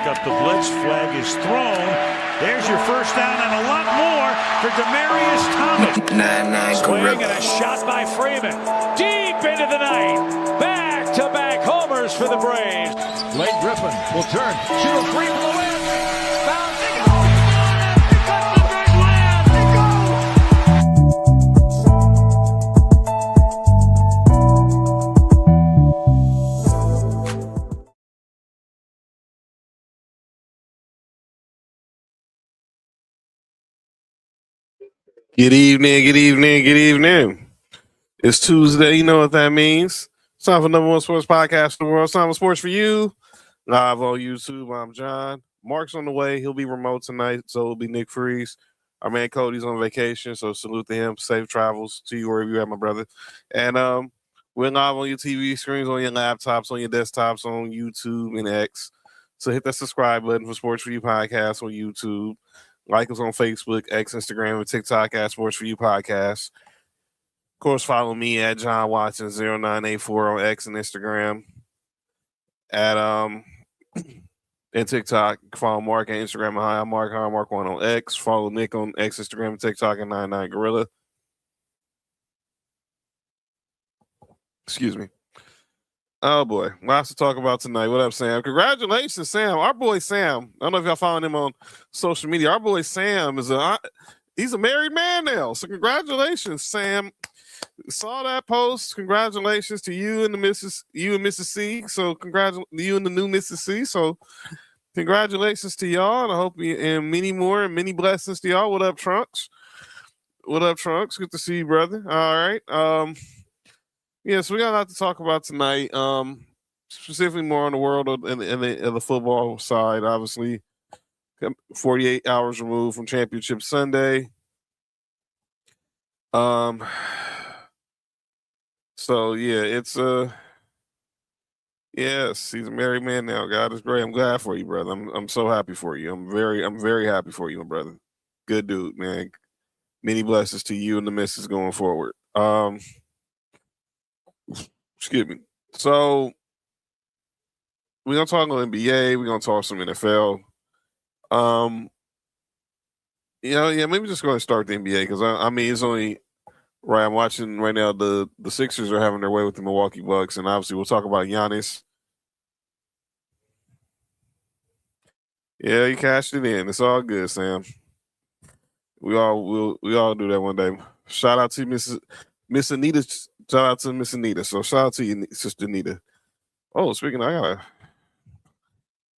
Up the blitz, flag is thrown. There's your first down and a lot more for Demaryius Thomas. Swing and a shot by Freeman. Deep into the night. Back-to-back homers for the Braves. Blake Griffin will turn. Shoot a three from the win. Bounce. They go. They cut the big land. They go. Good evening, good evening, good evening. It's Tuesday. You know what that means. It's time for number one sports podcast in the world. It's time for Sports for You. Live on YouTube. I'm John. Mark's on the way. He'll be remote tonight, so it'll be Nick Freeze. Our man Cody's on vacation, so salute to him. Safe travels to you wherever you're at, my brother. And we're live on your TV screens, on your laptops, on your desktops, on YouTube and X. So hit that subscribe button for Sports for You podcast on YouTube. Like us on Facebook, X, Instagram, and TikTok at Sports for You Podcast. Of course, follow me at John Watson 0984 on X and Instagram. At and TikTok. Follow Mark at Instagram. Hi, I'm Mark. Hi, I'm Mark1 on X. Follow Nick on X, Instagram, and TikTok at 99 Gorilla. Excuse me. Oh boy, lots to talk about tonight. What up, Sam? Congratulations, Sam. Our boy Sam. I don't know if y'all following him on social media. Our boy Sam he's a married man now. So congratulations, Sam. Saw that post. Congratulations to you and Mrs. C. So you and the new Mrs. C. So congratulations to y'all, and I hope and many more and many blessings to y'all. What up, Trunks? What up, Trunks? Good to see you, brother. All right. Yeah, so we got a lot to talk about tonight. Specifically more on the world of the football side. Obviously, 48 hours removed from Championship Sunday. So yeah, it's yes, he's a married man now. God is great. I'm glad for you, brother. I'm so happy for you. I'm very happy for you, my brother. Good dude, man. Many blessings to you and the missus going forward. Excuse me. So We're gonna talk on NBA. We're gonna talk some NFL. Maybe just go ahead and start the NBA because I mean it's only right. I'm watching right now. The Sixers are having their way with the Milwaukee Bucks, and obviously we'll talk about Giannis. Yeah, he cashed it in. It's all good, Sam. We all do that one day. Shout out to Miss Anita. Shout out to Miss Anita. So shout out to you, Sister Anita. Oh, speaking of, I gotta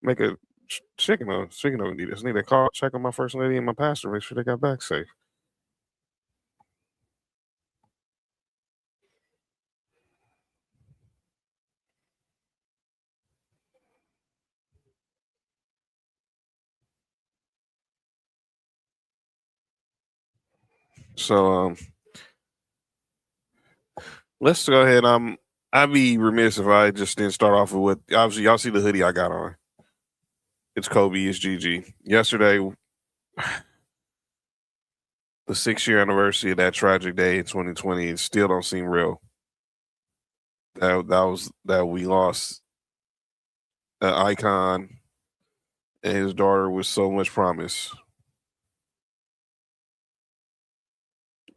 make a speaking of Anita. I need to call check on my first lady and my pastor, make sure they got back safe. So let's go ahead. I'd be remiss if I just didn't start off with what obviously y'all see the hoodie I got on. It's Kobe, it's Gigi. Yesterday, the 6-year anniversary of that tragic day in 2020, it still don't seem real. That we lost an icon and his daughter with so much promise.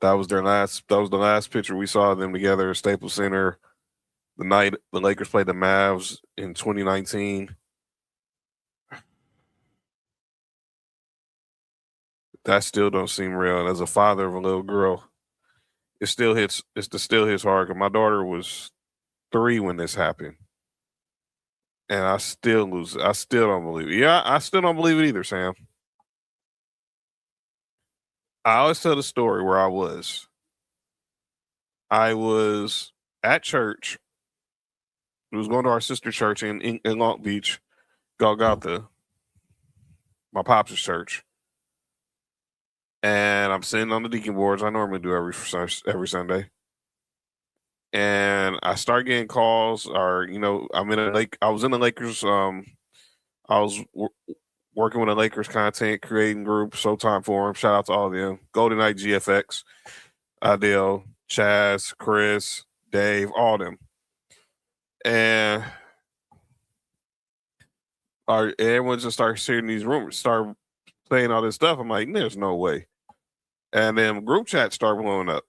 That was the last picture we saw of them together at Staples Center the night the Lakers played the Mavs in 2019. That still don't seem real. And as a father of a little girl, it still hits hard. Cause my daughter was 3 when this happened. And I still don't believe it. Yeah, I still don't believe it either, Sam. I always tell the story where I was. I was at church. I was going to our sister church in Long Beach, Golgotha, my pops' church. And I'm sitting on the deacon boards. I normally do every Sunday. And I start getting calls, or I'm in I was in the Lakers. I was working with a Lakers content creating group, Showtime Forum. Shout out to all of them. Golden Knight GFX, Adele, Chaz, Chris, Dave, all them. And everyone just started sharing these rumors, start saying all this stuff. I'm like, there's no way. And then group chat started blowing up.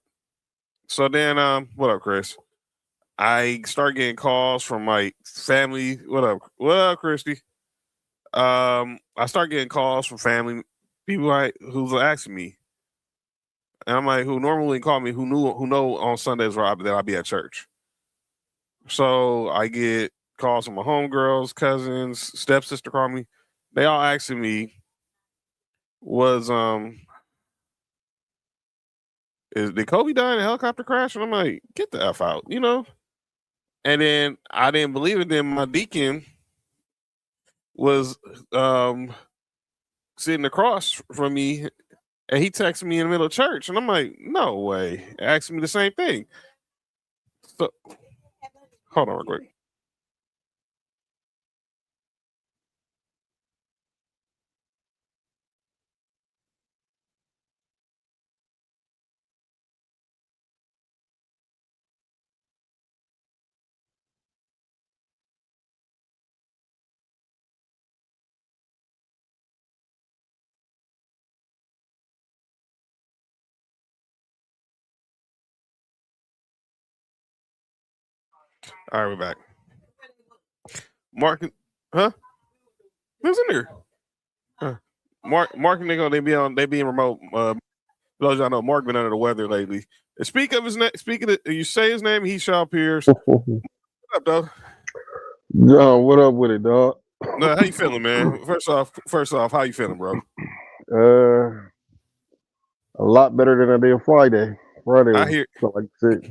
So then, what up, Chris? I start getting calls from my family. What up, Christy? I start getting calls from family people who's asking me, and I'm like, who normally call me, who know on Sundays that I'll be at church. So I get calls from my homegirls, cousins, stepsister call me. They all asking me, did Kobe die in a helicopter crash? And I'm like, get the F out, And then I didn't believe it. Then my deacon was sitting across from me, and he texted me in the middle of church, and I'm like, no way. Asking me the same thing. So, hold on real quick. All right, we're back. Mark, huh? Who's in there? Mark and Nico, they be in remote. Those y'all know, Mark been under the weather lately. Speak of his name. You say his name, he shall appear. What up, though? Yo, what up with it, dog? No, how you feeling, man? First off, how you feeling, bro? A lot better than I did Friday. I hear. Felt like sick.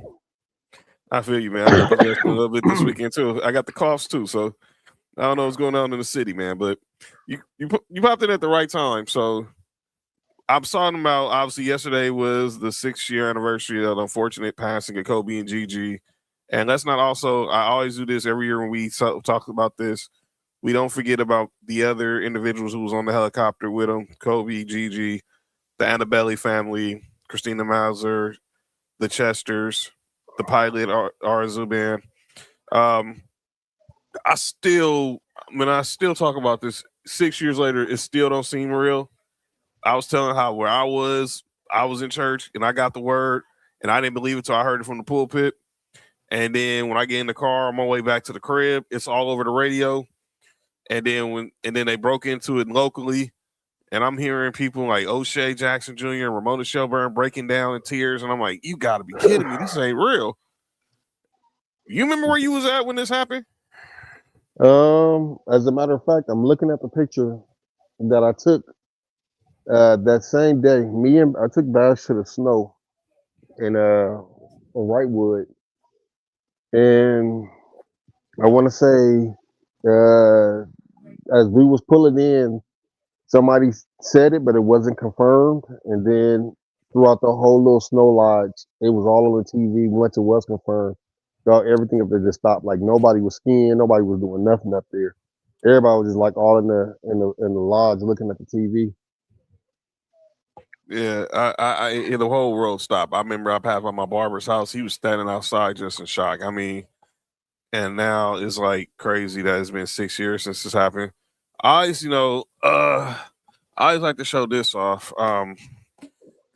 I feel you, man. I got the a little bit this weekend too. I got the coughs too, so I don't know what's going on in the city, man. But you popped in at the right time. So I'm talking about, obviously yesterday was the 6-year anniversary of the unfortunate passing of Kobe and Gigi. And let's not also, I always do this every year when we talk about this. We don't forget about the other individuals who was on the helicopter with them: Kobe, Gigi, the Annabelle family, Christina Mauser, the Chesters, the pilot, R. Zuban. I still talk about this 6 years later, it still don't seem real. I was telling how where I was in church and I got the word and I didn't believe it till I heard it from the pulpit. And then when I get in the car on my way back to the crib, it's all over the radio. And then they broke into it locally, and I'm hearing people like O'Shea Jackson Jr. and Ramona Shelburne breaking down in tears, and I'm like, you got to be kidding me! This ain't real. You remember where you was at when this happened? As a matter of fact, I'm looking at the picture that I took that same day. I took Bash to the snow in Wrightwood, and I want to say as we was pulling in, somebody said it, but it wasn't confirmed. And then throughout the whole little snow lodge, it was all on the TV. Once it was confirmed, everything up there just stopped. Like nobody was skiing, nobody was doing nothing up there. Everybody was just like all in the lodge looking at the TV. Yeah, the whole world stopped. I remember I passed by my barber's house. He was standing outside just in shock. I mean, and now it's like crazy that it's been 6 years since this happened. I always like to show this off. Because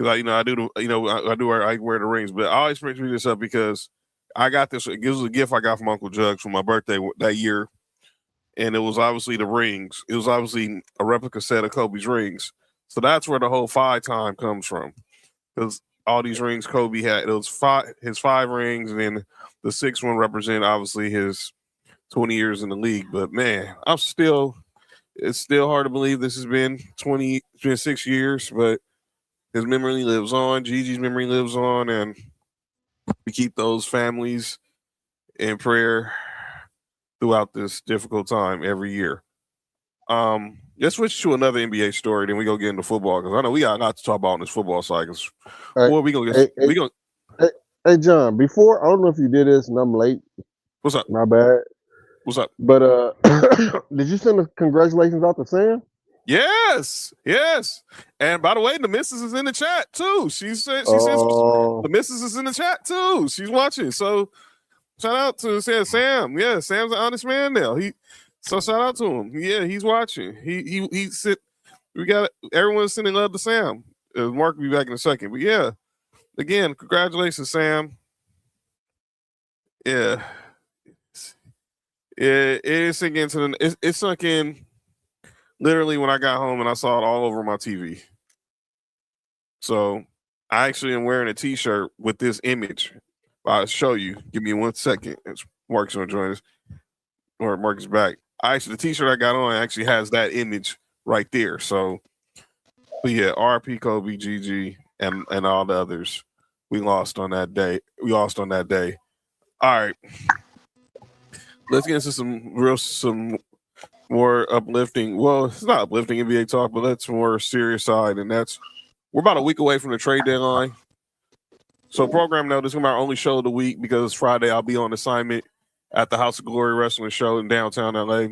I wear the rings, but I always bring this up because I got this. It was a gift I got from Uncle Jug for my birthday that year, and it was obviously the rings. It was obviously a replica set of Kobe's rings. So that's where the whole 5 time comes from, because all these rings Kobe had, it was his 5 rings, and then the 6th one represent obviously his 20 years in the league. But man, it's still hard to believe this has been 6 years, but his memory lives on. Gigi's memory lives on, and we keep those families in prayer throughout this difficult time every year. Let's switch to another NBA story, then we go get into football, because I know we got a lot to talk about on this football side. Hey, John, before, I don't know if you did this and I'm late. What's up? My bad. What's up? But did you send the congratulations out to Sam? Yes. And by the way, the missus is in the chat too. She said the missus is in the chat too. She's watching. So shout out to Sam. Yeah, Sam's an honest man now. So shout out to him. Yeah, he's watching. Everyone's sending love to Sam. Mark will be back in a second. But yeah, again, congratulations, Sam. Yeah. It sunk in literally when I got home and I saw it all over my TV. So I actually am wearing a t-shirt with this image. I'll show you. Give me 1 second. Mark's gonna join us. Or Mark is back. The t-shirt I got on actually has that image right there. So, but yeah, RP Kobe, GG, and all the others. We lost on that day. All right. Let's get into some more uplifting. Well, it's not uplifting NBA talk, but that's more serious side. And we're about a week away from the trade deadline. So program note, this is our only show of the week because it's Friday. I'll be on assignment at the House of Glory Wrestling Show in downtown LA.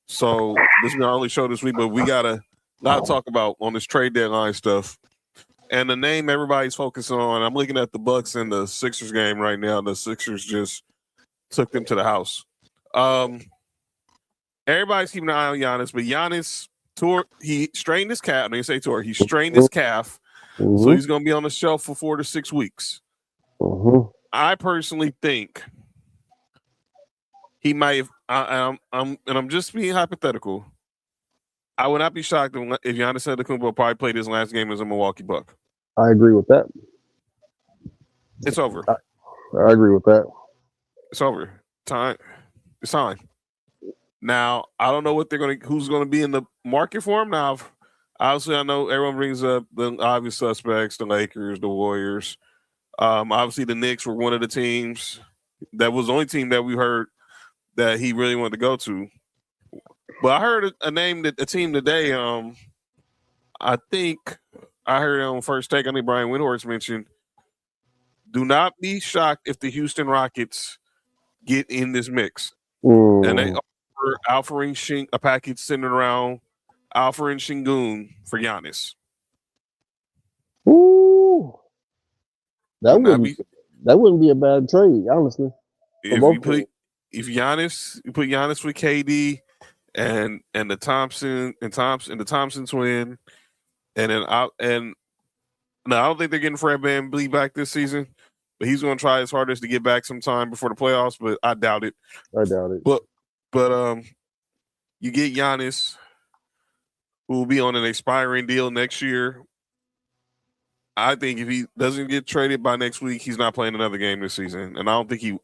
So this is our only show this week, but we got a lot to talk about on this trade deadline stuff. And the name everybody's focusing on, I'm looking at the Bucks and the Sixers game right now. The Sixers just took them to the house. Everybody's keeping an eye on Giannis, but Giannis he strained his calf. He strained his calf. Mm-hmm. So he's going to be on the shelf for 4 to 6 weeks. Mm-hmm. I personally think he might have, I'm just being hypothetical. I would not be shocked if Giannis Antetokounmpo probably played his last game as a Milwaukee Buck. I agree with that. It's over. I agree with that. It's over. It's time. Now, I don't know who's going to be in the market for him. Now, obviously, I know everyone brings up the obvious suspects, the Lakers, the Warriors. Obviously, the Knicks were one of the teams. That was the only team that we heard that he really wanted to go to. But I heard a team today. I think I heard it on First Take. I think Brian Windhorst mentioned, do not be shocked if the Houston Rockets get in this mix. And they offer Alperen a package centered around Alperen Şengün for Giannis. Ooh. That wouldn't be a bad trade, honestly. If you put Giannis with KD and the Thompson twin, and then no, I don't think they're getting Fred VanVleet back this season, but he's going to try his hardest to get back sometime before the playoffs, but I doubt it. But you get Giannis, who will be on an expiring deal next year. I think if he doesn't get traded by next week, he's not playing another game this season, and I don't think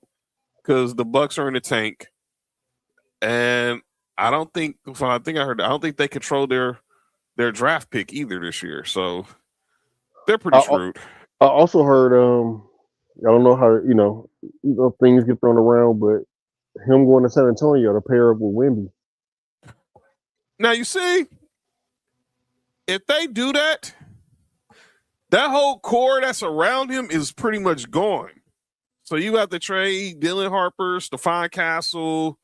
because the Bucks are in the tank, and I don't think they control their draft pick either this year, so they're pretty screwed. I also heard, I don't know how things get thrown around, but him going to San Antonio to pair up with Wemby. Now you see, if they do that, that whole core that's around him is pretty much gone. So you have to trade Dylan Harper, Stephon Castle,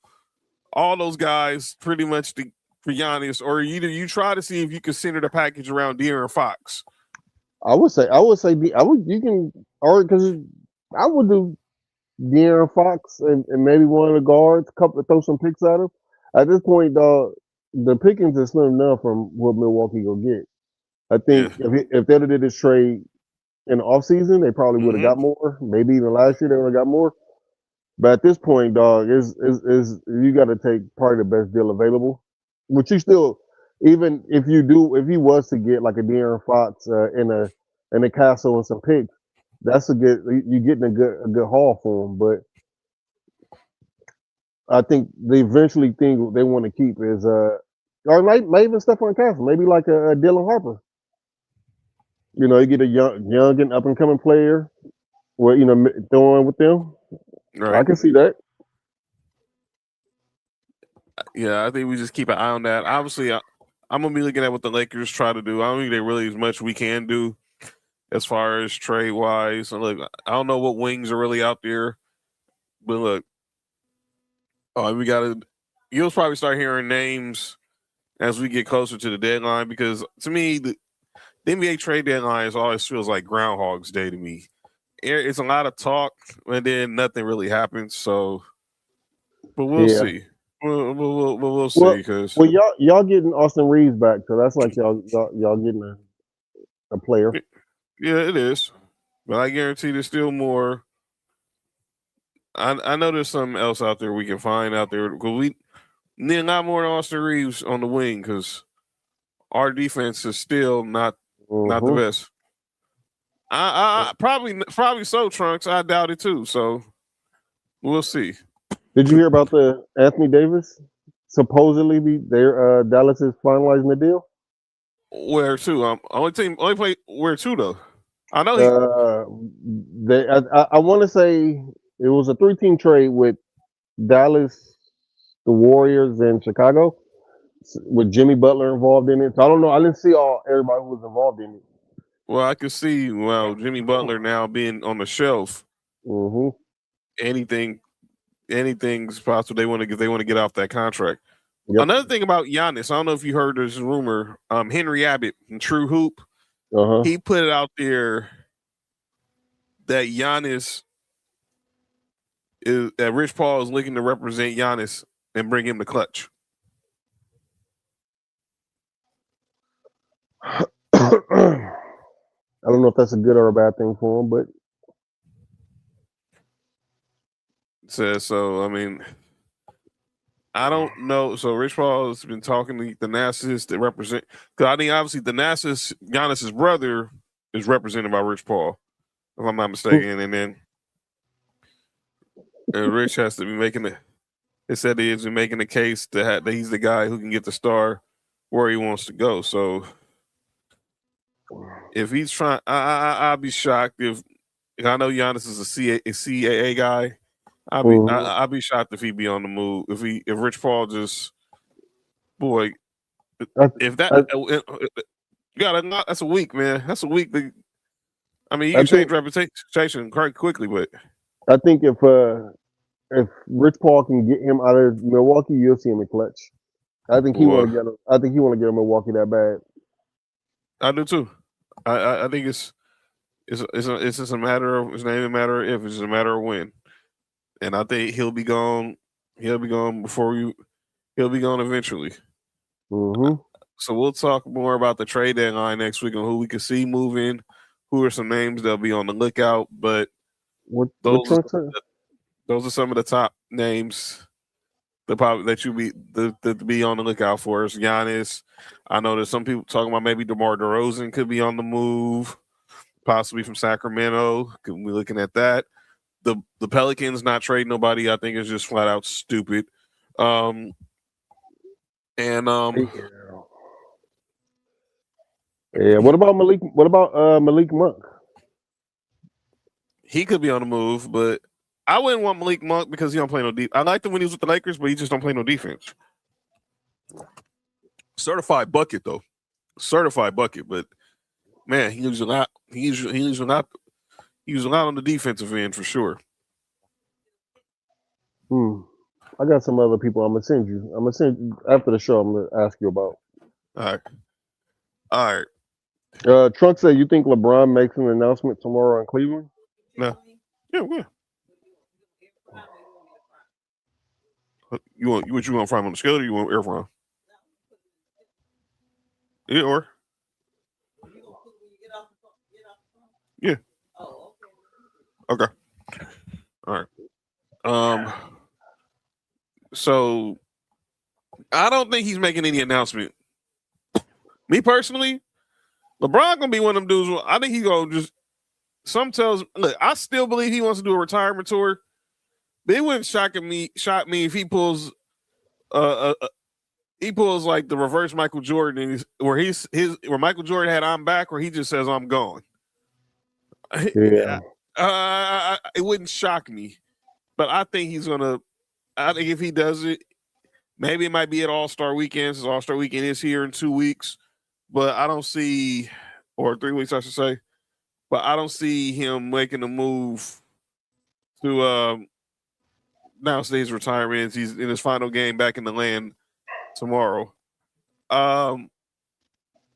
all those guys pretty much for Giannis, or either you try to see if you can center the package around De'Aaron Fox. I would do De'Aaron Fox and maybe one of the guards, throw some picks at him. At this point, dog, the pickings is slim enough from what Milwaukee will get. I think if they'd have did this trade in the offseason, they probably would have got more. Maybe even last year they would have got more. But at this point, dog, is you got to take probably the best deal available. Which you still, even if he was to get like a De'Aaron Fox in a Castle and some picks, that's you're getting a good haul for him. But I think the eventually thing they want to keep is or maybe even Stephon Castle, maybe like a Dylan Harper. You get a young and up and coming player, throwing with them. Right. I can see that. Yeah, I think we just keep an eye on that. Obviously, I'm gonna be looking at what the Lakers try to do. I don't think they really as much we can do as far as trade wise. And look, I don't know what wings are really out there, but look, you'll probably start hearing names as we get closer to the deadline, because to me, the NBA trade deadline always feels like Groundhog's Day to me. It's a lot of talk and then nothing really happens. So, but we'll see. We'll see, because y'all getting Austin Reeves back, so that's like y'all getting a player. Yeah, it is, but I guarantee there's still more. I know there's something else out there we can find out there, because we need a lot more than Austin Reeves on the wing, because our defense is still not the best. I probably so, Trunks. I doubt it too. So we'll see. Did you hear about the Anthony Davis? Supposedly, Dallas is finalizing the deal. Where to? Only play where to though. I know. I want to say it was a 3-team trade with Dallas, the Warriors, and Chicago, with Jimmy Butler involved in it. So I don't know. I didn't see everybody who was involved in it. Well, I could see Jimmy Butler now being on the shelf. Mm-hmm. Anything's possible. They want to get off that contract. Yep. Another thing about Giannis, I don't know if you heard this rumor. Henry Abbott from True Hoop, he put it out there that Rich Paul is looking to represent Giannis and bring him to Clutch. I don't know if that's a good or a bad thing for him, but so I mean, I don't know. So Rich Paul has been talking to Thanasis to represent, because I think obviously Thanasis, Giannis's brother, is represented by Rich Paul, if I'm not mistaken, and then Rich has to be making making the case that he's the guy who can get the star where he wants to go. So if he's trying, I'd be shocked if I know Giannis is a CAA guy. I'd be shocked if he'd be on the move. If Rich Paul just, boy, that's a week, man. That's a week. You can change reputation quite quickly, but I think if Rich Paul can get him out of Milwaukee, you'll see him in Clutch. I think he want to get him. I think he want to get him Milwaukee that bad. I do too. I think it's just a matter of, it's not even a matter of if, it's just a matter of when. And I think he'll be gone. He'll be gone before you. He'll be gone eventually. Mm-hmm. So we'll talk more about the trade deadline next week on who we can see moving, who are some names that'll be on the lookout. But What those Trent are some of the top names that you be on the lookout for. Is Giannis. I know there's some people talking about maybe DeMar DeRozan could be on the move, possibly from Sacramento. Could be looking at that. The Pelicans not trading nobody, I think, is just flat out stupid. Yeah. What about Malik? What about Malik Monk? He could be on the move, but I wouldn't want Malik Monk because he don't play no deep. I liked him when he was with the Lakers, but he just don't play no defense. Certified bucket though, certified bucket. But man, he uses a lot. He uses a lot on the defensive end for sure. I got some other people I'm gonna send you after the show. I'm gonna ask you about. All right. Trunk said, "You think LeBron makes an announcement tomorrow in Cleveland?" No. Yeah. You want from on the scale, or you want air from? Yeah, or yeah. Okay. All right. So I don't think he's making any announcement. Me personally, LeBron gonna be one of them dudes. I think he gonna just look. I still believe he wants to do a retirement tour. But it wouldn't shock me if he pulls like the reverse Michael Jordan, where Michael Jordan had "I'm back," where he just says "I'm gone." Yeah. It wouldn't shock me, but I think he's gonna. I think if he does it, maybe it might be at All-Star Weekend. Since All-Star Weekend is here in 2 weeks, but I don't see, or 3 weeks, I should say. But I don't see him making a move to announce his retirement. He's in his final game back in the land tomorrow.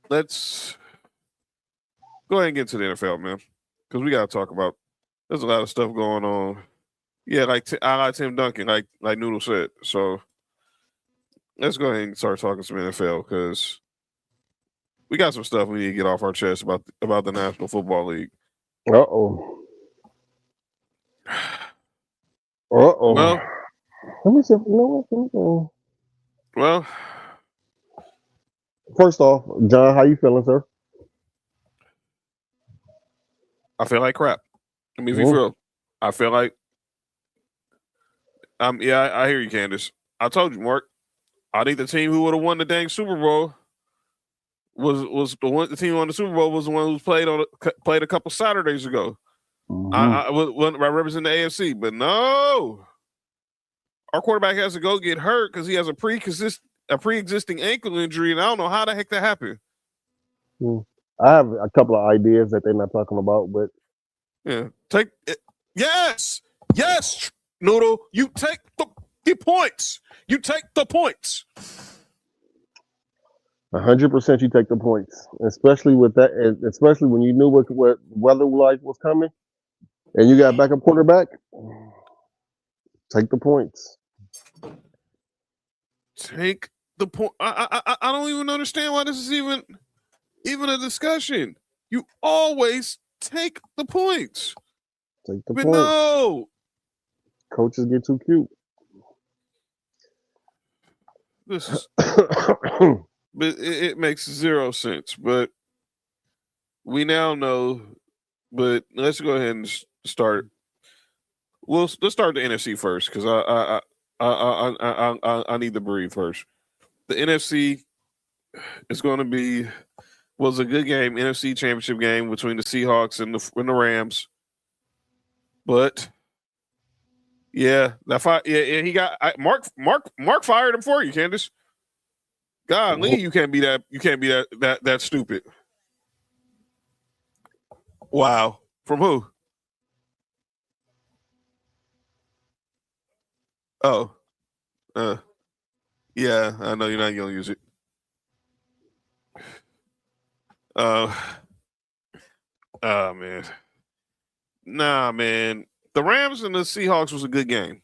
Let's go ahead and get to the NFL, man, because we got to talk about. There's a lot of stuff going on. Yeah, I like Tim Duncan, like Noodle said. So let's go ahead and start talking some NFL because we got some stuff we need to get off our chest about the National Football League. Uh-oh. Well, let me see. No. Well, first off, John, how you feeling, sir? I feel like crap. I mean, if you feel, I feel like, yeah, I hear you, Candace. I told you, Mark. I think the team who would have won the dang Super Bowl was the one. The team who won the Super Bowl was the one who played a couple Saturdays ago. I represent the AFC, but no, our quarterback has to go get hurt because he has a pre-existing ankle injury, and I don't know how the heck that happened. I have a couple of ideas that they're not talking about, but yeah, yes, Noodle, you take the points. You take the points. 100% you take the points, especially with that, especially when you knew what weather like was coming, and you got backup quarterback. Take the points. Take the point. I don't even understand why this is even a discussion. You always take the points. Take the but points. No. Coaches get too cute. This is, but it makes zero sense. But we now know. But let's go ahead and start. Let's start the NFC first because I need to breathe first. The NFC is going to was a good game, NFC Championship game between the Seahawks and the Rams. But yeah, he got Mark fired him for you, Candace. Golly, you can't be that stupid. Wow. From who? Oh. Yeah, I know you're not gonna use it. Man. Nah, man. The Rams and the Seahawks was a good game.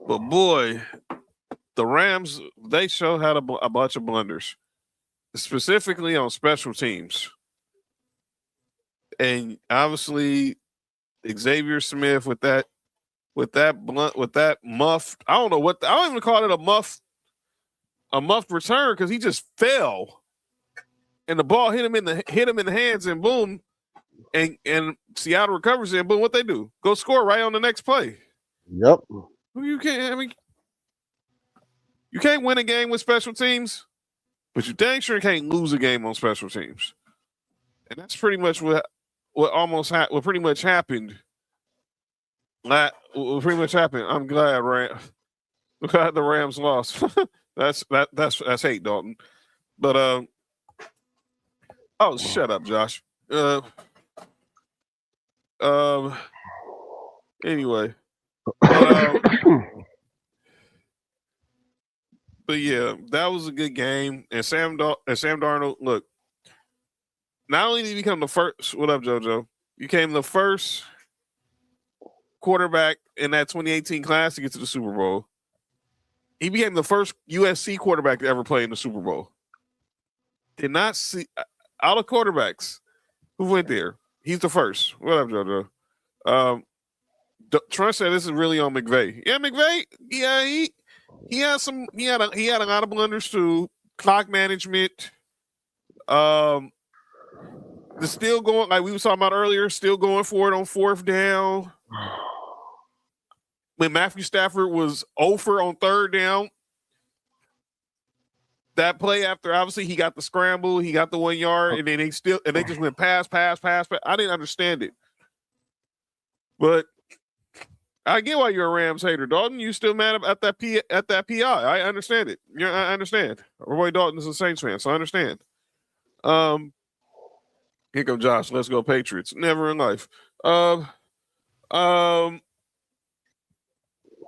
But boy, the Rams, they sure had a bunch of blunders, specifically on special teams. And obviously, Xavier Smith with that muffed. I don't know what I don't even call it a muffed return because he just fell, and the ball hit him in the hands, and boom, and Seattle recovers it, and boom, what they do? Go score right on the next play. Yep. You can't. I mean, you can't win a game with special teams, but you dang sure can't lose a game on special teams, and that's pretty much what pretty much happened. What pretty much happened. I'm glad the Rams lost. that's hate, Dalton. But oh, shut up, Josh. Anyway, but yeah, that was a good game. And Sam Darnold, look, not only did he become the first. What up, JoJo? You became the first quarterback in that 2018 class to get to the Super Bowl. He became the first USC quarterback to ever play in the Super Bowl. Did not see all the quarterbacks who went there. He's the first. What up, JoJo? Trent said this is really on McVay. Yeah, McVay. Yeah, he had a lot of blunders too. Clock management. The still going like we were talking about earlier. Still going for it on fourth down. When Matthew Stafford was 0 for on third down, that play after obviously he got the scramble, he got the 1 yard, and then they just went pass. I didn't understand it, but I get why you're a Rams hater, Dalton. You still mad at that PI? I understand it. Yeah, I understand. Roy Dalton is a Saints fan, so I understand. Here comes Josh. Let's go Patriots. Never in life.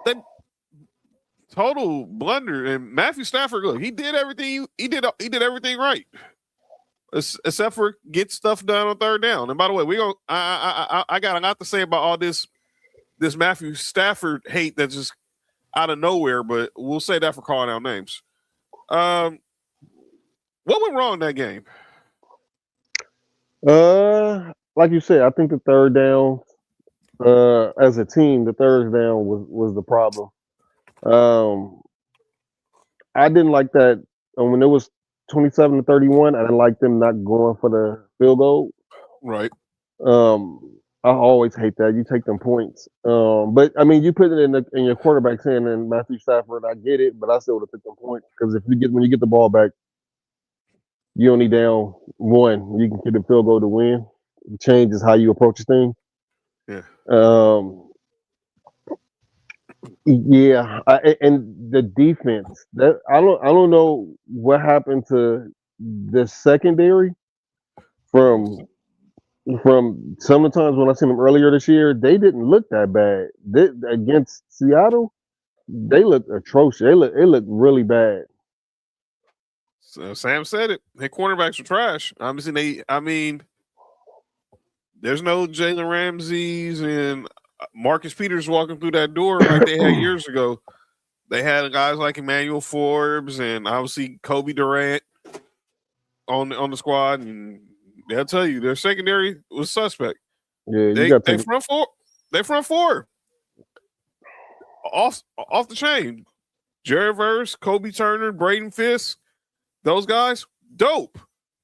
That total blunder, and Matthew Stafford. Look, he did everything. He did everything right, except for get stuff done on third down. And by the way, I got a lot to say about all this Matthew Stafford hate that's just out of nowhere. But we'll say that for calling out names. What went wrong in that game? Like you said, I think the third down. As a team, the third down was the problem. I didn't like that when it was 27-31. I didn't like them not going for the field goal. Right. I always hate that. You take them points. But I mean, you put it in your quarterback's hand and Matthew Stafford. I get it, but I still would have took them points because when you get the ball back, you only down one. You can get the field goal to win. It changes how you approach the thing. Yeah. Yeah, and the defense. That I don't know what happened to the secondary from some of the times when I seen them earlier this year. They didn't look that bad. Against Seattle, they looked atrocious. They looked really bad. So Sam said it. Their cornerbacks were trash. There's no Jalen Ramsey's and Marcus Peters walking through that door like they had years ago. They had guys like Emmanuel Forbes and obviously Kobe Durant on the squad, and they'll tell you their secondary was suspect. Yeah, they front four off the chain. Jared Verse, Kobe Turner, Braden Fisk, those guys, dope.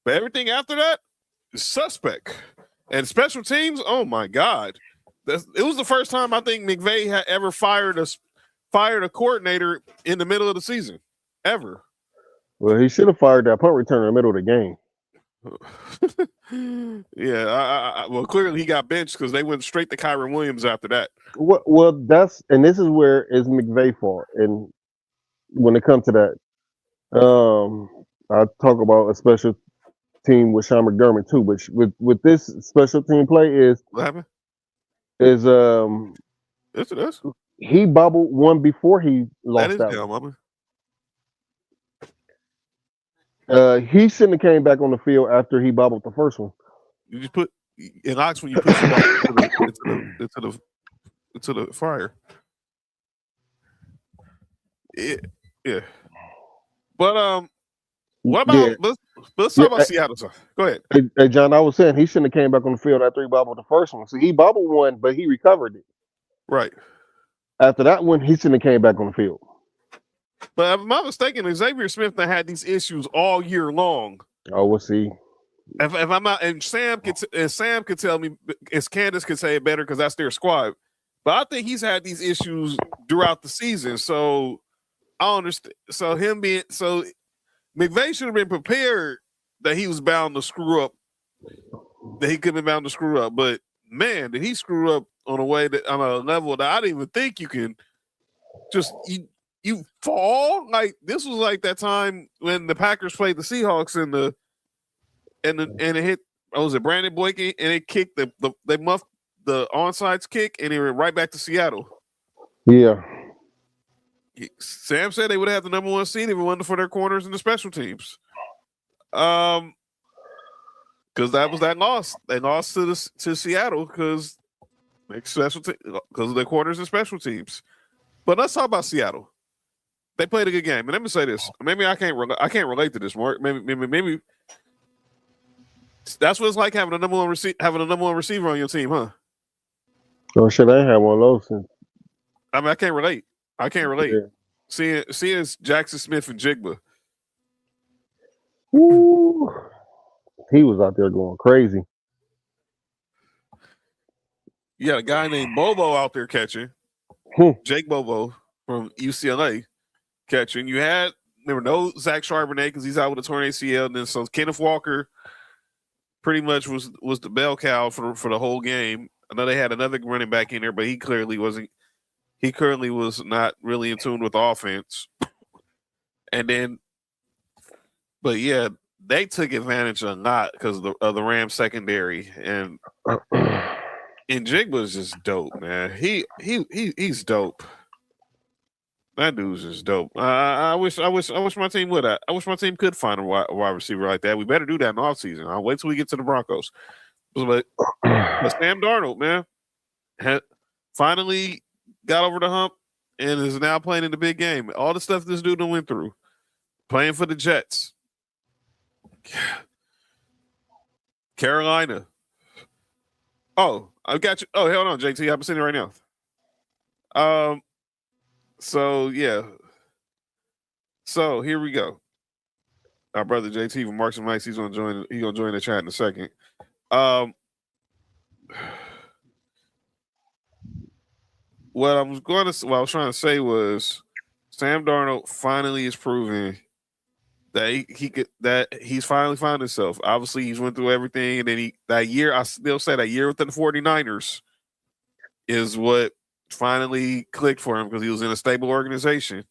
But everything after that is suspect. And special teams, oh my God. It was the first time I think McVay had ever fired a coordinator in the middle of the season. Ever. Well, he should have fired that punt returner in the middle of the game. Yeah, well, clearly he got benched because they went straight to Kyron Williams after that. Well, this is where is McVay fault, and when it comes to that, I talk about a special team with Sean McDermott too, but with this special team play is what happened? Is yes, it is. He bobbled one before he lost that one. He shouldn't have came back on the field after he bobbled the first one. You just put in Oxford. You put somebody into the fire. Yeah. But what about let's talk about Seattle. Go ahead. Hey, John, I was saying he shouldn't have came back on the field after he bobbled the first one. So he bobbled one, but he recovered it. Right. After that one, he shouldn't have came back on the field. But if I'm not mistaken, Xavier Smith had these issues all year long. Oh, we'll see. If I'm not, and Sam could tell me, as Candace could say it better because that's their squad. But I think he's had these issues throughout the season. So I understand. So McVay should have been prepared that he was bound to screw up. That he could have been bound to screw up. But man, did he screw up on a level that I didn't even think you can just you fall. Like this was like that time when the Packers played the Seahawks and it hit. Oh, was it Brandon Boykin and it kicked they muffed the onside kick and it went right back to Seattle. Yeah. Sam said they would have the number one seed if it wasn't for their corners and the special teams. Because that was that loss. They lost to Seattle because of their corners and special teams. But let's talk about Seattle. They played a good game, and let me say this. Maybe I can't relate to this, Mark. Maybe that's what it's like having a number one receiver on your team, huh? Oh shit, I ain't had one of those since. I mean, I can't relate. Yeah. Seeing Jackson Smith and Jigba. Ooh, he was out there going crazy. You got a guy named Bobo out there catching. Jake Bobo from UCLA catching. You had no Zach Charbonnet because he's out with a torn ACL, and then so Kenneth Walker pretty much was the bell cow for the whole game. I know they had another running back in there, but he clearly wasn't. He currently was not really in tune with the offense. And then, but yeah, they took advantage a lot because of the Rams secondary, and Jigba's just dope, man. He's dope. That dude's just dope. I wish my team would. I wish my team could find a wide receiver like that. We better do that in the offseason. I'll wait till we get to the Broncos. But Sam Darnold, man, finally got over the hump and is now playing in the big game. All the stuff this dude went through, playing for the Jets, Carolina. Oh, I got you. Oh, hold on, JT. I'm sitting right now. So yeah. So here we go. Our brother JT from Marks and Mikes, he's gonna join the chat in a second. What I was trying to say was Sam Darnold finally is proving that he's finally found himself. Obviously, he's went through everything, and then I still say that year within the 49ers is what finally clicked for him because he was in a stable organization.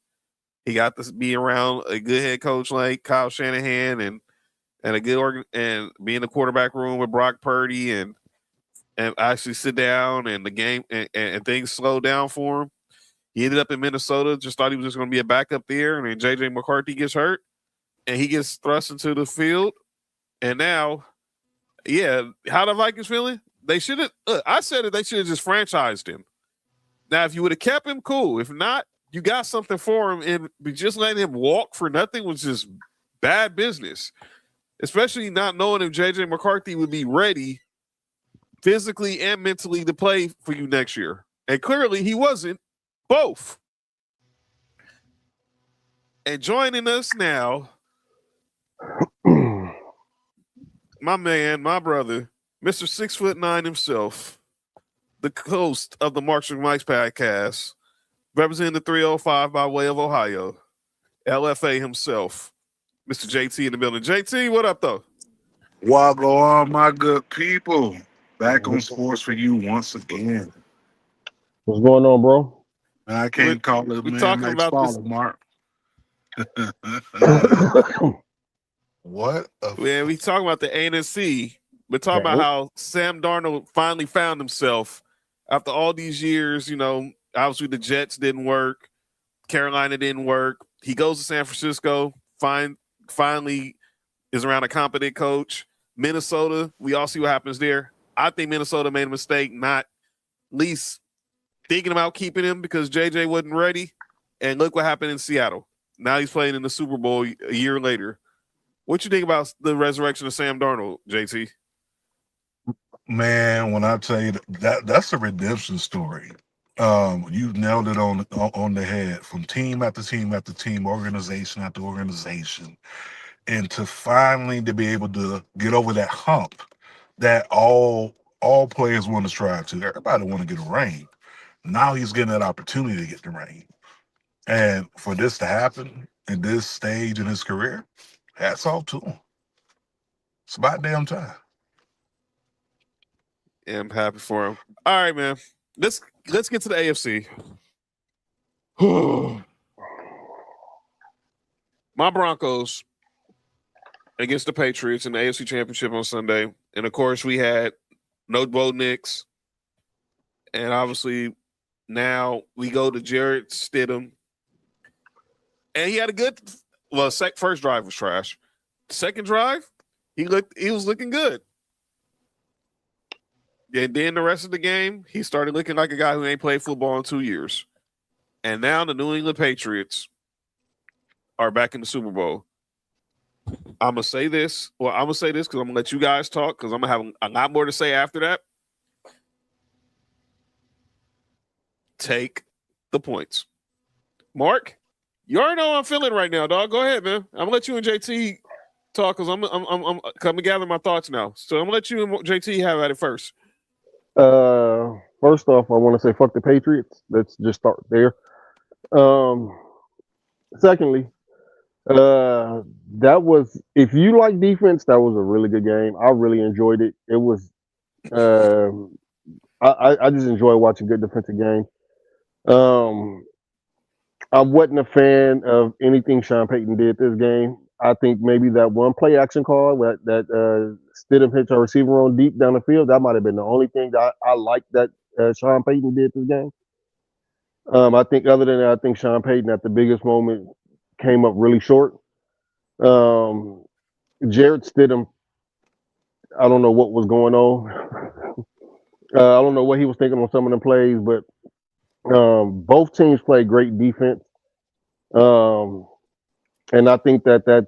He got to be around a good head coach like Kyle Shanahan and a good and be in the quarterback room with Brock Purdy and actually sit down and the game and things slowed down for him. He ended up in Minnesota, just thought he was just going to be a backup there, and then JJ McCarthy gets hurt and he gets thrust into the field. And now, yeah, how the Vikings feeling? They should have. I said that they should have just franchised him. Now, if you would have kept him, cool. If not, you got something for him, and just letting him walk for nothing was just bad business. Especially not knowing if JJ McCarthy would be ready physically and mentally to play for you next year. And clearly he wasn't. Both. And joining us now, my man, my brother, Mr. 6'9" himself, the host of the Marks and Mike's podcast, representing the 305 by way of Ohio, LFA himself, Mr. JT in the building. JT, what up, though? Waggle on, my good people. Back on sports for you once again. What's going on, bro? I can't call it man next fall, Mark. What? Man, we talking about the ANC. We're talking about how Sam Darnold finally found himself after all these years. You know, obviously the Jets didn't work. Carolina didn't work. He goes to San Francisco, finally is around a competent coach. Minnesota, we all see what happens there. I think Minnesota made a mistake, not least thinking about keeping him because JJ wasn't ready. And look what happened in Seattle. Now he's playing in the Super Bowl a year later. What you think about the resurrection of Sam Darnold, JT? Man, when I tell you that's a redemption story. You nailed it on the head. From team after team after team, organization after organization, and to finally to be able to get over that hump that all players want to strive to. Everybody want to get a ring. Now he's getting that opportunity to get the ring, and for this to happen in this stage in his career, hats off to him. It's about damn time. Yeah, I'm happy for him. All right, man. Let's get to the AFC. My Broncos against the Patriots in the AFC Championship on Sunday. And, of course, we had no Bo Nix. And, obviously, now we go to Jarrett Stidham. And he had a good – well, first drive was trash. Second drive, he was looking good. And then the rest of the game, he started looking like a guy who ain't played football in 2 years. And now the New England Patriots are back in the Super Bowl. I'm going to say this. Well, I'm going to say this because I'm going to let you guys talk because I'm going to have a lot more to say after that. Take the points. Mark, you already know how I'm feeling right now, dog. Go ahead, man. I'm going to let you and JT talk because I'm coming to gather my thoughts now. So I'm going to let you and JT have at it first. First off, I want to say fuck the Patriots. Let's just start there. Secondly, that was, if you like defense, that was a really good game. I really enjoyed it. It was, I just enjoy watching good defensive game. I wasn't a fan of anything Sean Payton did this game. I think maybe that one play action call that Stidham hits our receiver on deep down the field, that might have been the only thing that I liked that Sean Payton did this game. I think other than that, I think Sean Payton at the biggest moment came up really short. Jarrett Stidham, I don't know what was going on. I don't know what he was thinking on some of the plays, but both teams played great defense. And I think that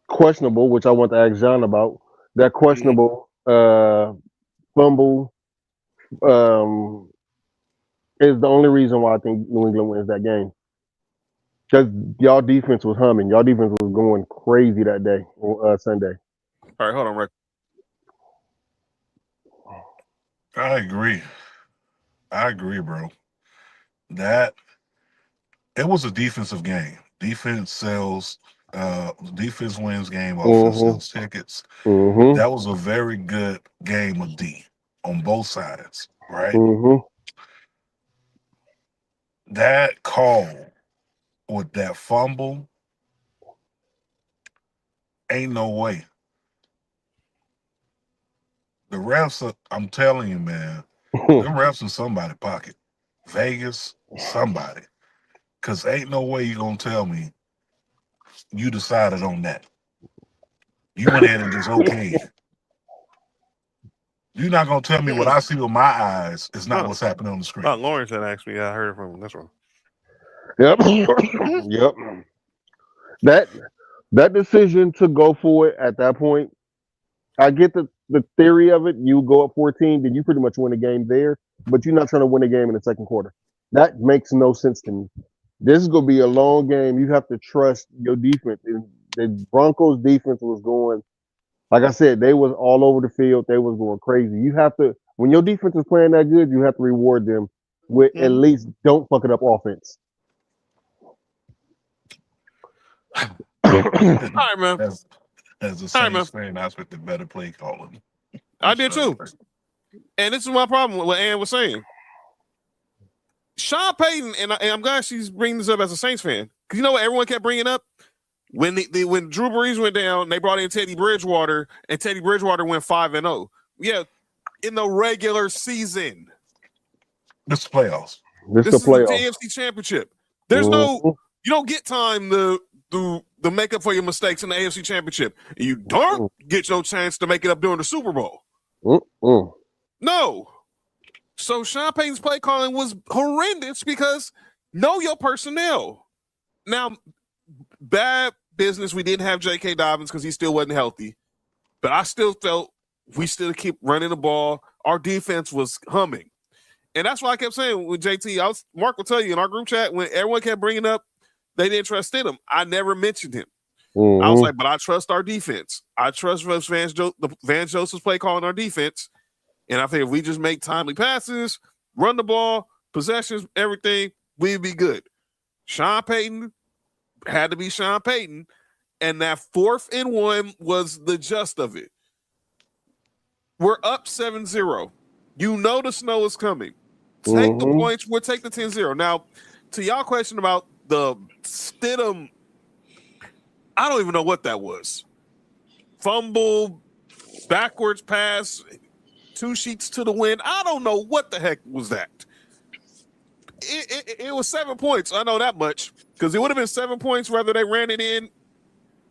questionable, which I want to ask John about, that questionable fumble is the only reason why I think New England wins that game. Because y'all defense was humming. Y'all defense was going crazy that day, Sunday. All right, hold on, Rick. I agree, bro. That it was a defensive game. Defense sells. Defense wins game. Offense sells tickets. Mm-hmm. That was a very good game of D on both sides, right? Mm-hmm. That call with that fumble, ain't no way. The refs, I'm telling you, man, them refs in somebody's pocket. Vegas, somebody. Because ain't no way you going to tell me you decided on that. You went ahead and just okay. You're not going to tell me what I see with my eyes is not what's happening on the screen. Lawrence had asked me. I heard it from him. That's wrong. Yep. Yep. That decision to go for it at that point, I get the theory of it. You go up 14, then you pretty much win the game there, but you're not trying to win a game in the second quarter. That makes no sense to me. This is going to be a long game. You have to trust your defense. And the Broncos defense was going, like I said, they was all over the field. They was going crazy. You have to, when your defense is playing that good, you have to reward them with at least don't fuck it up offense. All right, man. As a Saints fan, I expect the better play calling. I did too. And this is my problem with what Ann was saying. Sean Payton, and I'm glad she's bringing this up as a Saints fan. Because you know what everyone kept bringing up? When when Drew Brees went down, they brought in Teddy Bridgewater, and Teddy Bridgewater went 5-0. Yeah, in the regular season. This is playoffs. This is the AFC Championship. There's no, you don't get time to make up for your mistakes in the AFC Championship. And you don't get your chance to make it up during the Super Bowl. No. So Sean Payton's play calling was horrendous because know your personnel. Now, bad business. We didn't have J.K. Dobbins because he still wasn't healthy. But I still felt we still keep running the ball. Our defense was humming. And that's why I kept saying with JT, Mark will tell you in our group chat, when everyone kept bringing up they didn't trust in him, I never mentioned him. I was like, but I trust our defense. I trust Vance Joseph's play calling our defense. And I think if we just make timely passes, run the ball, possessions, everything, we'd be good. Sean Payton had to be Sean Payton. And that 4th and 1 was the gist of it. We're up 7-0. You know the snow is coming. Take the points. We'll take the 10-0. Now, to y'all question about the Stidham, I don't even know what that was. Fumble, backwards pass, 2 sheets to the wind. I don't know what the heck was that. It was 7 points. I know that much because it would have been 7 points whether they ran it in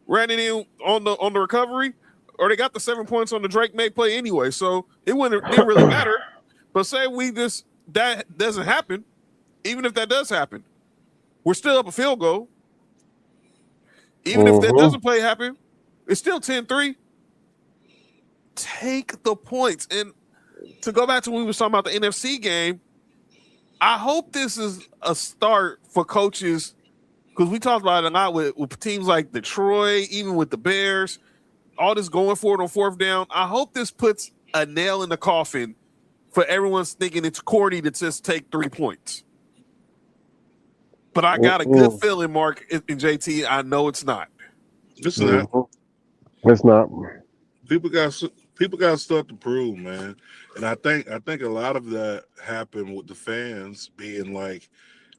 on the recovery, or they got the 7 points on the Drake May play anyway. So it didn't really matter. But say that doesn't happen, even if that does happen, we're still up a field goal. Even if that doesn't play happen, it's still 10-3. Take the points. And to go back to when we were talking about the NFC game, I hope this is a start for coaches, because we talked about it a lot with teams like Detroit, even with the Bears, all this going for it on 4th down. I hope this puts a nail in the coffin for everyone's thinking it's corny to just take 3 points. But I got a good feeling, Mark and JT. I know it's not. It's not. It's not. People got stuff to prove, man. And I think a lot of that happened with the fans being like,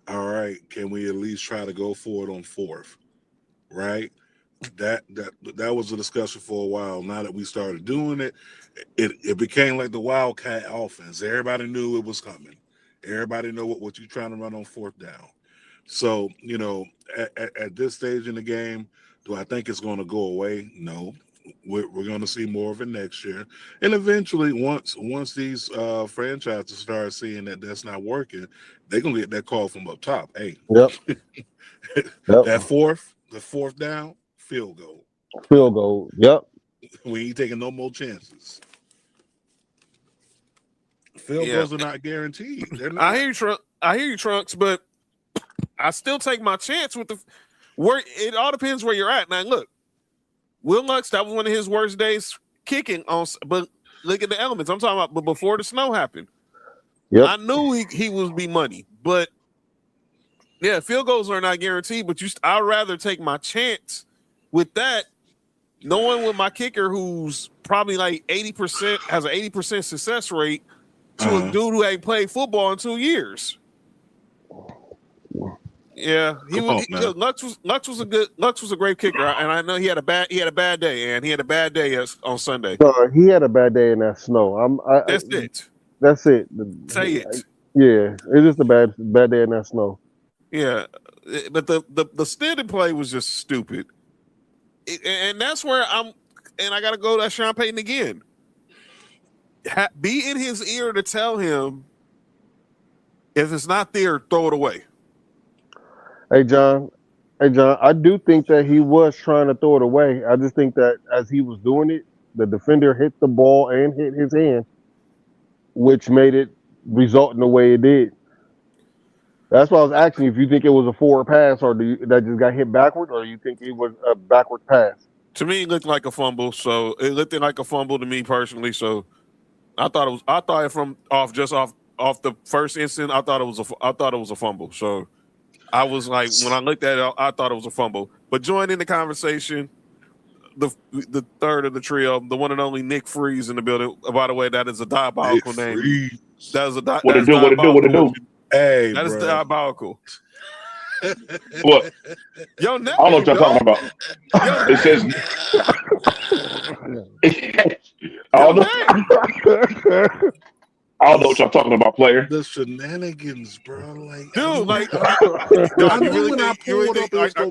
all right, can we at least try to go for it on 4th? Right? That was a discussion for a while. Now that we started doing it, it became like the Wildcat offense. Everybody knew it was coming. Everybody know what you're trying to run on 4th down. So, at this stage in the game, do I think it's going to go away? No. We're going to see more of it next year. And eventually, once these franchises start seeing that that's not working, they're going to get that call from up top. Hey, yep. The 4th down, field goal. Field goal. Yep. We ain't taking no more chances. Field goals are not guaranteed. They're not. I hear you, Trunks, but I still take my chance with where it all depends where you're at. Now, look, Will Lux, that was one of his worst days kicking on, but look at the elements. I'm talking about, but before the snow happened, I knew he would be money. But yeah, field goals are not guaranteed. But I'd rather take my chance with that, knowing with my kicker who's probably like 80%, has an 80% success rate, to a dude who ain't played football in 2 years. Yeah, Lux was a great kicker, and I know he had a bad day, and he had a bad day on Sunday. No, he had a bad day in that snow. That's it. That's it. Say it. Yeah, it's just a bad day in that snow. Yeah, but the standing play was just stupid, and that's where I got to go to Sean Payton again. Be in his ear to tell him if it's not there, throw it away. Hey John, I do think that he was trying to throw it away. I just think that as he was doing it, the defender hit the ball and hit his hand, which made it result in the way it did. That's why I was asking if you think it was a forward pass or that just got hit backwards, or you think it was a backward pass? To me, it looked like a fumble. So it looked like a fumble to me personally. So I thought off the first instant, I thought it was a fumble. So I was like, when I looked at it, I thought it was a fumble. But join in the conversation, the third of the trio, the one and only Nick Freeze in the building. By the way, that is a diabolical name. That is what it do? Hey, that is diabolical. What? Yo, I don't know what y'all talking about. It says. I don't know what y'all talking about, player. The shenanigans, bro. Like, dude,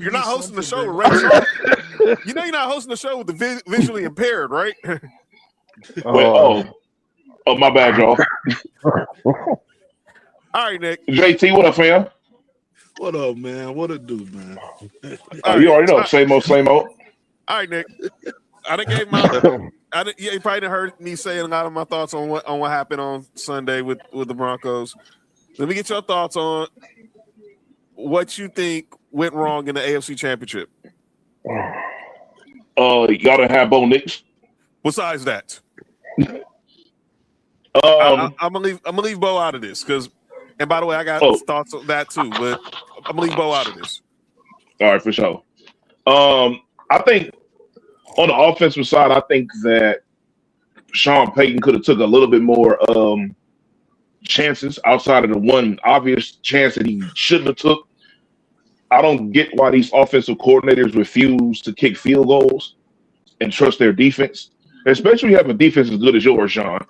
you're not hosting the show with Ray Charles. You know you're not hosting the show with the visually impaired, right? Oh, my bad, y'all. All right, Nick. JT, what up, fam? What up, man? What it do, man? You already know. Same old, same old. All right, Nick. I done gave my. You probably done heard me say a lot of my thoughts on what happened on Sunday with the Broncos. Let me get your thoughts on what you think went wrong in the AFC Championship. Y'all done have Bo Nix. Besides that, I'm gonna leave Bo out of this because. And by the way, I got thoughts on that too, but I'm gonna leave Bo out of this. All right, for sure. I think on the offensive side, I think that Sean Payton could have took a little bit more chances outside of the one obvious chance that he shouldn't have took. I don't get why these offensive coordinators refuse to kick field goals and trust their defense, especially when you have a defense as good as yours, Sean.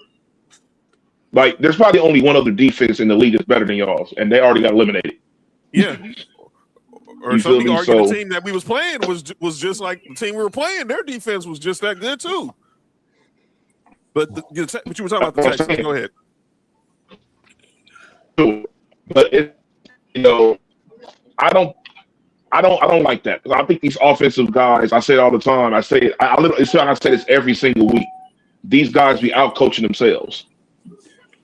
Like, there's probably only one other defense in the league that's better than y'all's, and they already got eliminated. Yeah. Or some people argue the team that we was playing was just like the team we were playing. Their defense was just that good too. But you were talking about the Texans. Go ahead. But I don't like that. I think these offensive guys. I say it all the time. I say this every single week. These guys be out coaching themselves.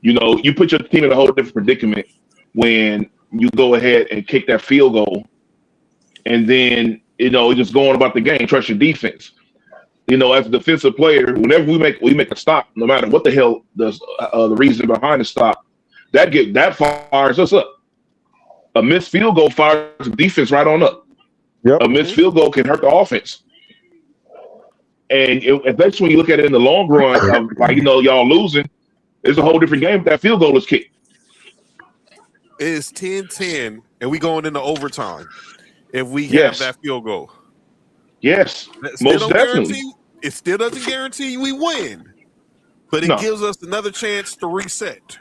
You put your team in a whole different predicament when you go ahead and kick that field goal, and then just going about the game. Trust your defense. As a defensive player, whenever we make a stop, no matter what the hell the reason behind the stop, that fires us up. A missed field goal fires the defense right on up. Yep. A missed field goal can hurt the offense. And especially when you look at it in the long run, y'all losing, it's a whole different game if that field goal is kicked. It's 10-10, and we going into overtime if we have that field goal. Yes, most definitely. It still doesn't guarantee we win, but it gives us another chance to reset.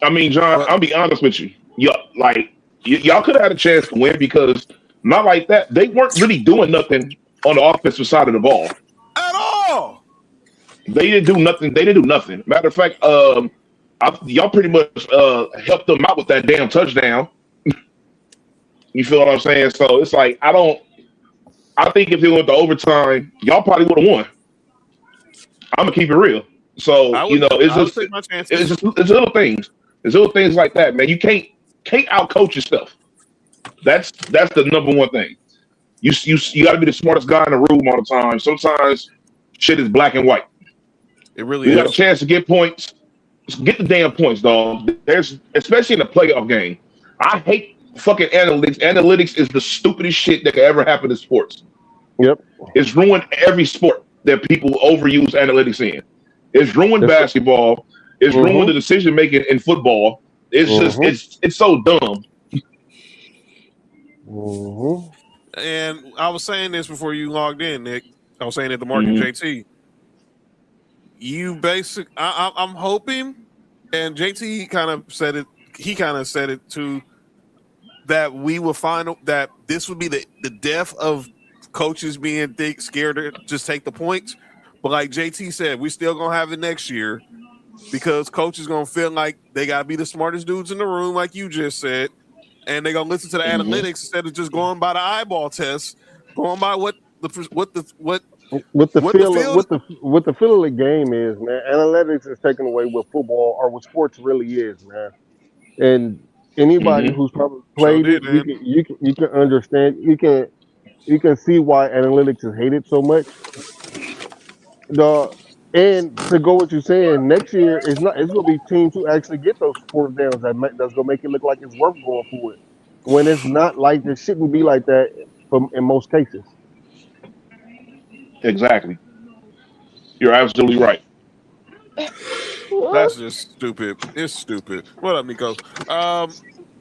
I mean, John, I'll be honest with you. Y'all could have had a chance to win because not like that. They weren't really doing nothing on the offensive side of the ball at all. They didn't do nothing. Matter of fact, y'all pretty much helped them out with that damn touchdown. You feel what I'm saying? So it's like I think if they went to overtime, y'all probably would have won. I'm gonna keep it real. So it's little things. It's little things like that, man. You can't outcoach yourself. That's the number one thing. You got to be the smartest guy in the room all the time. Sometimes shit is black and white. It really is. You got a is. chance to get points. Just get the damn points, dog. There's especially in a playoff game. I hate fucking analytics. Analytics is the stupidest shit that could ever happen in sports. Yep. It's ruined every sport that people overuse analytics in. It's ruined basketball. It's ruined the decision making in football. It's just it's so dumb. And I was saying this before you logged in, Nick. I was saying it to Mark and JT. I'm hoping, and JT kind of said it. He kind of said it too. That we will find that this would be the death of coaches being scared to just take the points. But like JT said, we still gonna have it next year because coaches gonna feel like they gotta be the smartest dudes in the room, like you just said, and they gonna listen to the analytics instead of just going by the eyeball test, going by what the feel of the game is, man. Analytics is taking away what football or what sports really is, man. And anybody who's probably played you can understand. You can see why analytics is hated so much. And to go what you're saying, next year it's gonna be teams who actually get those fourth downs that's gonna make it look like it's worth going for it. When it's not like it shouldn't be like that in most cases. Exactly. You're absolutely right. That's just stupid. It's stupid. What up, Nico?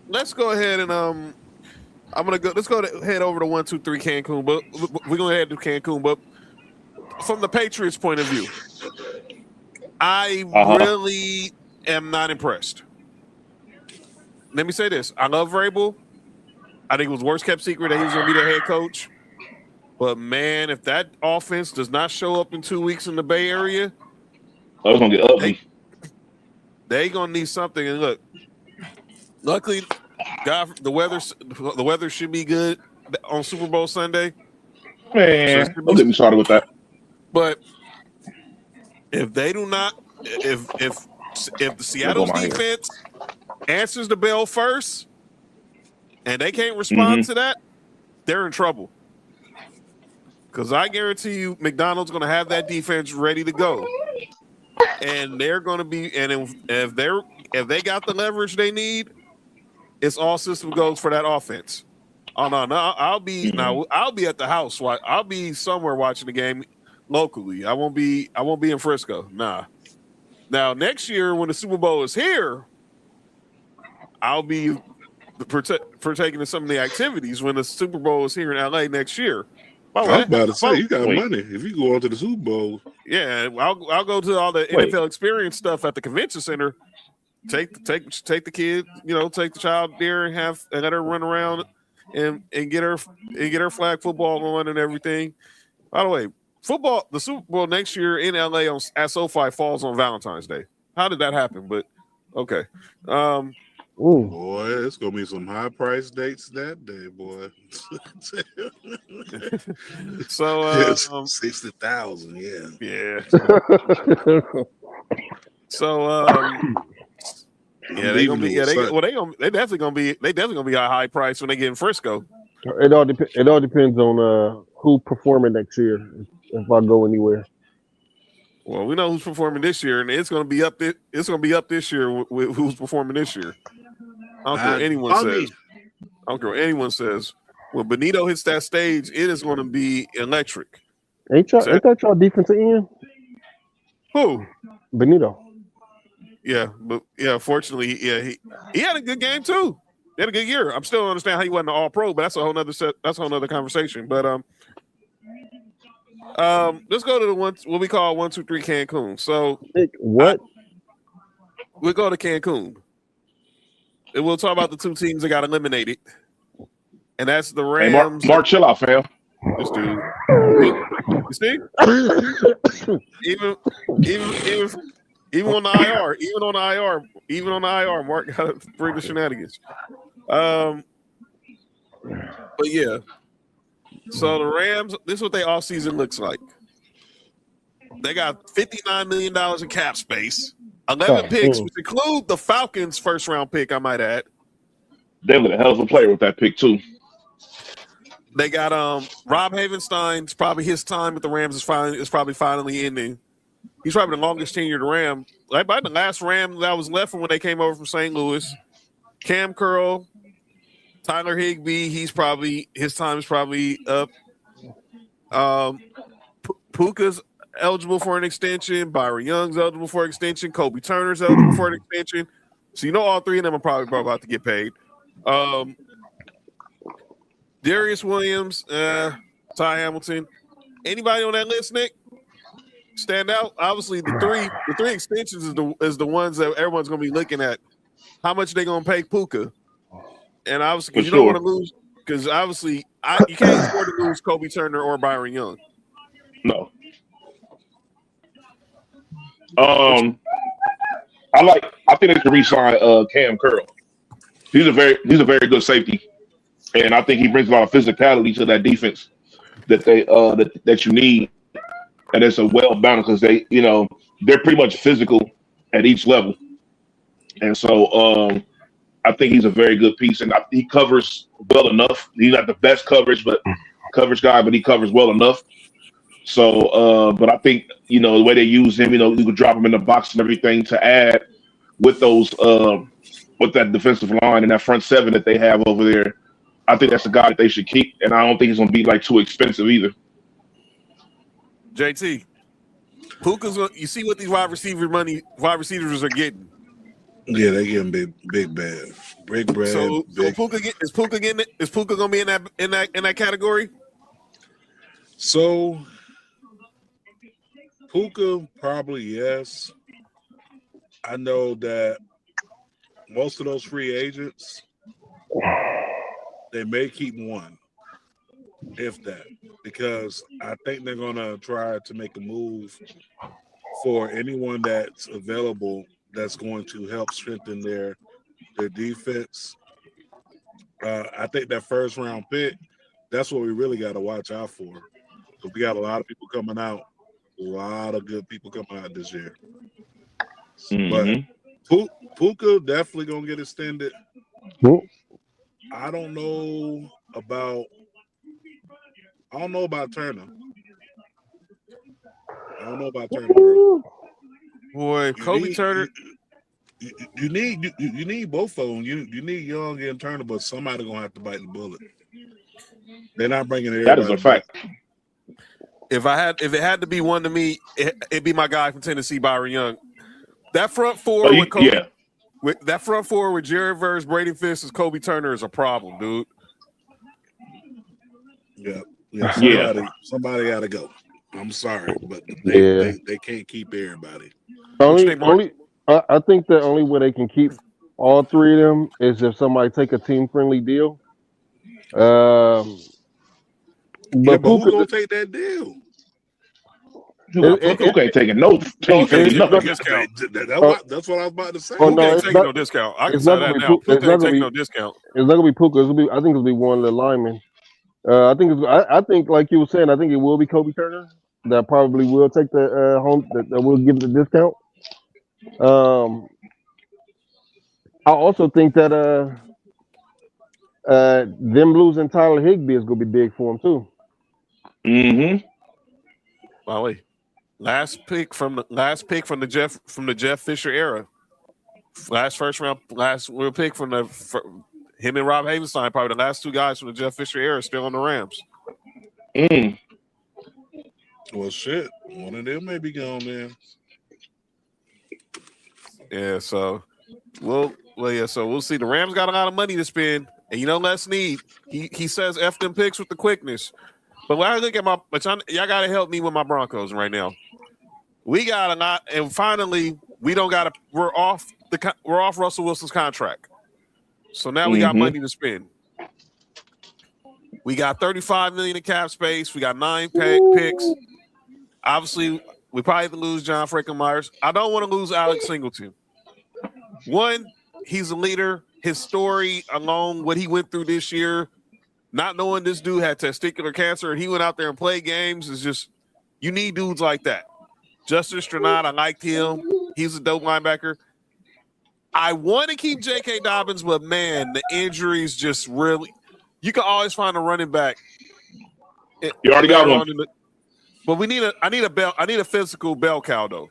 Let's go ahead and let's head over to 1, 2, 3 Cancun, but we're gonna head to Cancun, but from the Patriots' point of view, I really am not impressed. Let me say this. I love Vrabel. I think it was worst kept secret that he was going to be the head coach. But, man, if that offense does not show up in 2 weeks in the Bay Area, it's going to get ugly. They're going to need something. And, look, luckily, God, the weather should be good on Super Bowl Sunday. Man, don't get me started with that. But if they do not, if the Seattle's defense answers the bell first, and they can't respond to that, they're in trouble. Because I guarantee you, McDonald's going to have that defense ready to go, and they're going to be. And if they got the leverage they need, it's all system goes for that offense. Oh no, I'll be at the house. I'll be somewhere watching the game locally. I won't be in Frisco. Nah. Now next year when the Super Bowl is here, I'll be partaking in some of the activities when the Super Bowl is here in LA next year. I was about to say you got money if you go on to the Super Bowl. Yeah, I'll go to all the NFL experience stuff at the convention center. Take the kid, take the child there and let her run around and get her flag football on and everything. By the way, the Super Bowl next year in LA at SoFi falls on Valentine's Day. How did that happen? But okay. Boy, it's gonna be some high price dates that day, boy. So 60,000, yeah. So they definitely gonna be a high price when they get in Frisco. It all depends on who performing next year if I go anywhere. Well, we know who's performing this year, and it's gonna be up this year with who's performing this year. I don't care what anyone says. When Benito hits that stage, it is going to be electric. Ain't that y'all defensive end? Who? Benito. Yeah, but fortunately, he had a good game too. He had a good year. I'm still don't understand how he wasn't an All-Pro, but that's a whole nother conversation. But let's go to the what we call 1, 2, 3 Cancun. So what? We'll go to Cancun. And we'll talk about the two teams that got eliminated, and that's the Rams. Hey, Mark, chill out, fam. This dude, you see, even on the IR, Mark got to bring the shenanigans. But yeah, so the Rams. This is what their offseason looks like. They got $59 million in cap space. 11 picks, which include the Falcons' first-round pick, I might add. They were a hell of a player with that pick, too. They got Rob Havenstein's probably his time with the Rams is probably finally ending. He's probably the longest tenured Ram. Like by the last Ram that was left from when they came over from St. Louis. Cam Curl, Tyler Higbee, his time is probably up. Puka's eligible for an extension. Byron Young's eligible for an extension. Kobe Turner's eligible for an extension. So all three of them are probably about to get paid. Darius Williams, Ty Hamilton. Anybody on that list, Nick? Stand out? Obviously, the three extensions is the ones that everyone's going to be looking at. How much they going to pay Puka? And obviously, because you don't want to lose. Because obviously, you can't afford to lose Kobe Turner or Byron Young. No. I think they should re-sign Cam Curl. He's a very good safety, and I think he brings a lot of physicality to that defense that that you need, and it's a well balanced because they're pretty much physical at each level, and so I think he's a very good piece, and he covers well enough. He's not the best coverage guy, but he covers well enough. So, but I think, the way they use him, you could drop him in the box and everything to add with those, with that defensive line and that front seven that they have over there. I think that's a guy that they should keep, and I don't think he's going to be too expensive either. JT, you see what these wide receivers are getting? Yeah, they're getting big bad, big bread. So is Puka going to be in that category? So. Puka, probably yes. I know that most of those free agents, they may keep one, if that, because I think they're going to try to make a move for anyone that's available that's going to help strengthen their defense. I think that first round pick, that's what we really got to watch out for. Because we got a lot of people coming out, a lot of good people coming out this year. But Puka definitely gonna get extended. I don't know about Turner. I don't know about Turner, bro. Boy, Kobe Turner. You need both of them. You need Young and Turner, but somebody gonna have to bite the bullet. They're not bringing everybody. That is a fact. Back. If it had to be one to me, it'd be my guy from Tennessee, Byron Young. That front four with Kobe, that front four with Jared Verse, Brady Fisk, and Kobe Turner is a problem, dude. Yeah. Somebody got to go. I'm sorry, but they can't keep everybody. I think the only way they can keep all three of them is if somebody take a team-friendly deal. But who gonna take that deal? Puka ain't taking no team-friendly discount. That's what I was about to say. Puka ain't taking no discount. I can say that now. Puka ain't taking no discount. It's not gonna be Puka. I think it'll be one of the linemen. I think like you were saying, I think it will be Kobe Turner that probably will take the home that will give the discount. I also think that them losing Tyler Higbee is gonna be big for him too. By the way, last pick from the Jeff Fisher era. Last real pick from him and Rob Havenstein, probably the last two guys from the Jeff Fisher era, still on the Rams. Well, shit, one of them may be gone, man. Yeah, so we'll see. The Rams got a lot of money to spend, and Les Snead, he says F them picks with the quickness. But when I look at y'all got to help me with my Broncos right now. We got a lot, and finally we're off Russell Wilson's contract. So now we got money to spend. We got $35 million in cap space. We got 9 picks. Obviously, we probably have to lose John Franklin-Myers. I don't want to lose Alex Singleton. One, he's a leader. His story alone, what he went through this year, not knowing this dude had testicular cancer and he went out there and played games, is just, you need dudes like that. Justin Stranad, I liked him. He's a dope linebacker. I want to keep J.K. Dobbins, but man, the injuries just really. You can always find a running back. You already got one. But I need a physical bell cow though.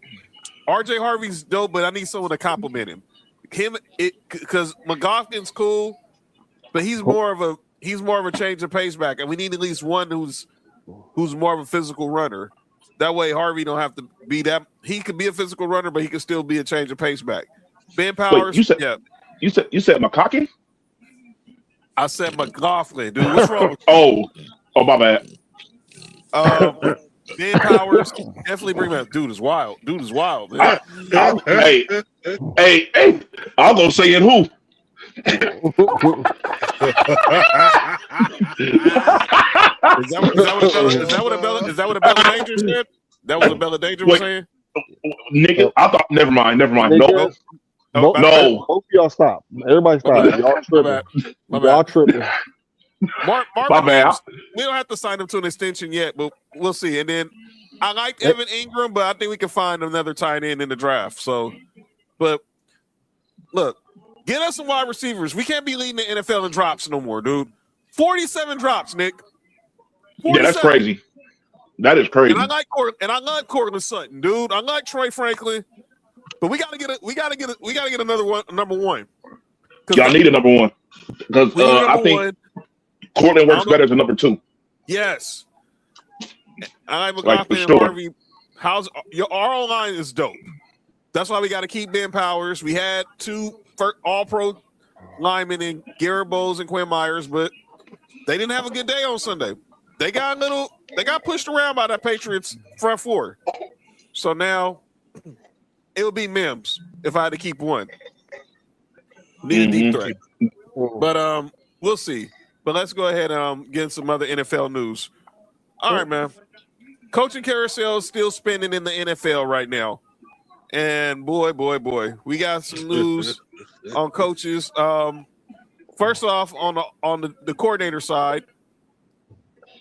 RJ Harvey's dope, but I need someone to compliment him. Because McGofflin's cool, but he's more of a change of pace back, and we need at least one who's more of a physical runner. That way, Harvey don't have to be that. He could be a physical runner, but he could still be a change of pace back. Ben Powers. Wait, you said McConkey? I said McLaughlin, dude. What's wrong with you? Oh, my bad. Ben Powers, definitely bring that. Dude is wild, man. Hey, I'll go say it who. Is that what a Bella Danger said? That was a Bella Danger was saying? Nigga, I thought. Never mind. No. Both of y'all stop. Everybody stop. Y'all tripping. Y'all tripping. Mark my bad. We don't have to sign him to an extension yet, but we'll see. And then I like Evan Ingram, but I think we can find another tight end in the draft. So, but look, get us some wide receivers. We can't be leading the NFL in drops no more, dude. 47 drops, Nick. 47. Yeah, that's crazy. That is crazy. And I like Cortland Sutton, dude. I like Troy Franklin, but we gotta get another one, number one. Y'all need a number one because I think Cortland works better than number two. Yes, I like McLaughlin and Harvey. Our O-line is dope. That's why we got to keep Ben Powers. We had 2 all-pro linemen in Garrett Bowles and Quinn Myers, but they didn't have a good day on Sunday. They got pushed around by that Patriots front four. So now it would be Mims if I had to keep one. Need a deep threat. But we'll see. But let's go ahead and get some other NFL news. All right, man. Coaching Carousel is still spinning in the NFL right now. And boy, we got some news on coaches. First off, on the coordinator side,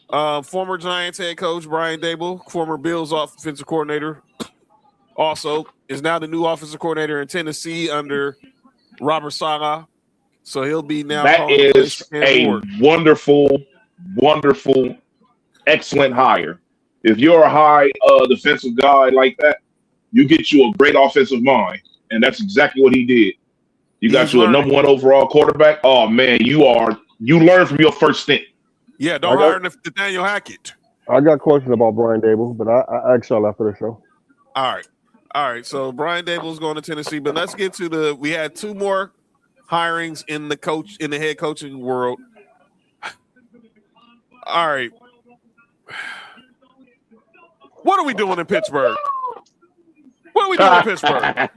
former Giants head coach Brian Dable, former Bills offensive coordinator, also is now the new offensive coordinator in Tennessee under Robert Saleh. So he'll be now That calling the plays is for Ken a Ward. wonderful, excellent hire. If you're a high defensive guy like that, you get you a great offensive mind, and that's exactly what he did. You got you a number 1 overall quarterback. Oh man, you learn from your first stint. Yeah, don't hire Nathaniel Hackett. I got questions about Brian Dable, but I ask y'all after the show. All right. So Brian Dable's going to Tennessee, but let's get to we had 2 more hirings in the head coaching world. All right. What are we doing in Pittsburgh? What are we doing in Pittsburgh?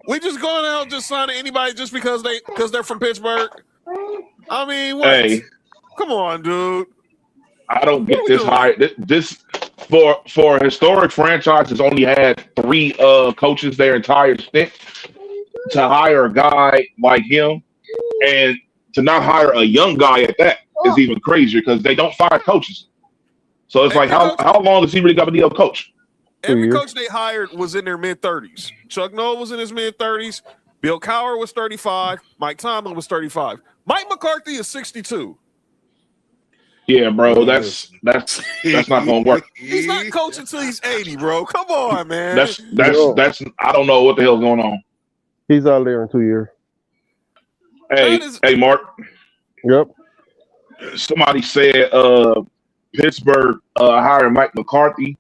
We just going out just signing anybody just because they're from Pittsburgh? I mean, what? Hey, come on, dude. I don't get this hire. This for a historic franchise has only had 3 coaches their entire stint. To hire a guy like him and to not hire a young guy at that is even crazier because they don't fire coaches. So it's like, how long does he really got to be a coach? Every coach they hired was in their mid-30s. Chuck Noll was in his mid-30s. Bill Cowher was 35. Mike Tomlin was 35. Mike McCarthy is 62. Yeah, bro, that's not gonna work. He's not coaching until he's 80, bro. Come on, man. That's I don't know what the hell's going on. He's out there in 2 years. Hey, Mark. Yep. Somebody said Pittsburgh hiring Mike McCarthy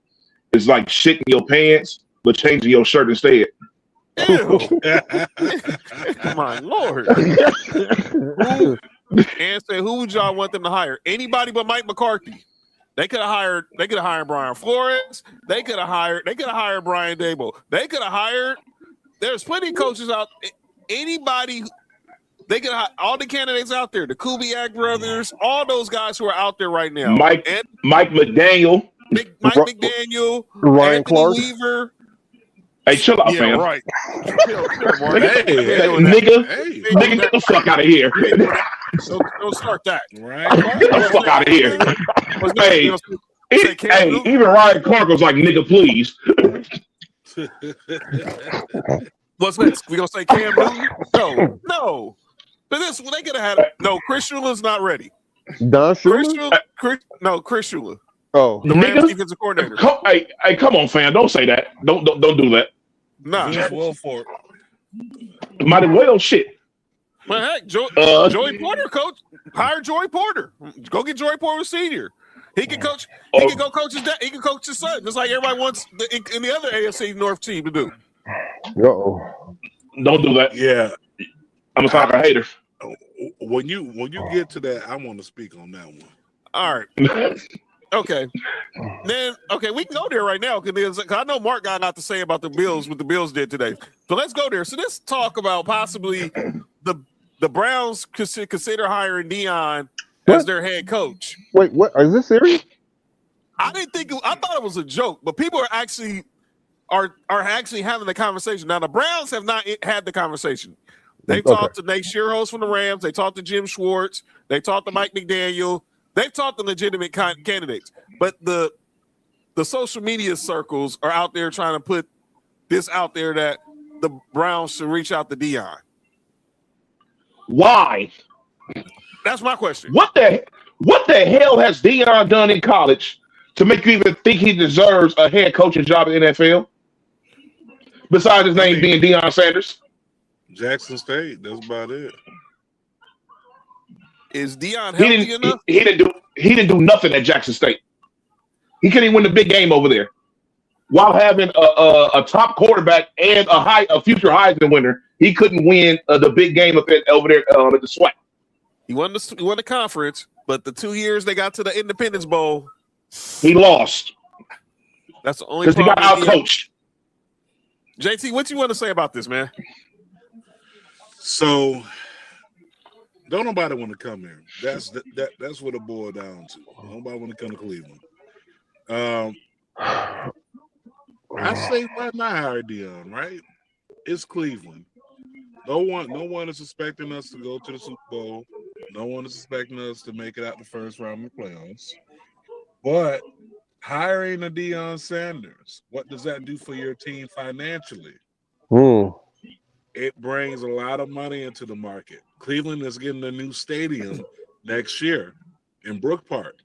is like shitting your pants, but changing your shirt instead. Ew. My Lord. And said, who would y'all want them to hire? Anybody but Mike McCarthy. They could have hired Brian Flores. They could have hired Brian Dable. They could have hired. There's plenty of coaches out. Anybody, they could have all the candidates out there. The Kubiak brothers, all those guys who are out there right now. Mike McDaniel, Mike McDaniel, Ryan Anthony Clark. Weaver. Hey, chill out, Yeah, man. right. Nigga, get the fuck out of here. Don't start that. Right. Get the fuck out of here. Even Ryan Clark was like, nigga, please. What's next? We gonna say Cam Newton? No. But this they could have had. No, Chris Shula's not ready. Don Shula? Chris Shula. Oh, The Rams defensive coordinator. Hey, come on, fam. Don't say that. Don't do that. Nah. Well for it. Might as well shit. Well, heck, Joey Porter, coach. Hire Joey Porter. Go get Joey Porter Senior. He can coach. He can go coach his dad. He can coach his son, just like everybody wants in the other AFC North team to do. uh-oh. Don't do that. Yeah. I'm a soccer hater. When you get to that, I want to speak on that one. All right. Okay. Then we can go there right now because I know Mark got a lot to say about the Bills, what the Bills did today. So let's go there. So let's talk about possibly the Browns consider hiring Dion as their head coach. Wait, what? Is this serious? I thought it was a joke, but people are actually having the conversation. Now the Browns have not had the conversation. They talked to Nate Shearhouse from the Rams. They talked to Jim Schwartz. They talked to Mike McDaniel. They've talked to legitimate candidates, but the social media circles are out there trying to put this out there that the Browns should reach out to Dion. Why? That's my question. What the hell has Dion done in college to make you even think he deserves a head coaching job in the NFL? Besides his name being Deion Sanders. Jackson State. That's about it. Is Dion healthy enough? He didn't do nothing at Jackson State. He couldn't even win the big game over there, while having a top quarterback and a future Heisman winner. He couldn't win the big game over there at the SWAC. He won the conference, but the 2 years they got to the Independence Bowl, he lost. That's the only because he got problem. out-coached. JT, what you want to say about this, man? So, don't nobody want to come here. That's what it boiled down to. Nobody want to come to Cleveland. I say why not hire Dion, right? It's Cleveland. No one is expecting us to go to the Super Bowl. No one is expecting us to make it out the first round of the playoffs. But hiring a Deion Sanders, what does that do for your team financially? It brings a lot of money into the market. Cleveland is getting a new stadium next year in Brook Park.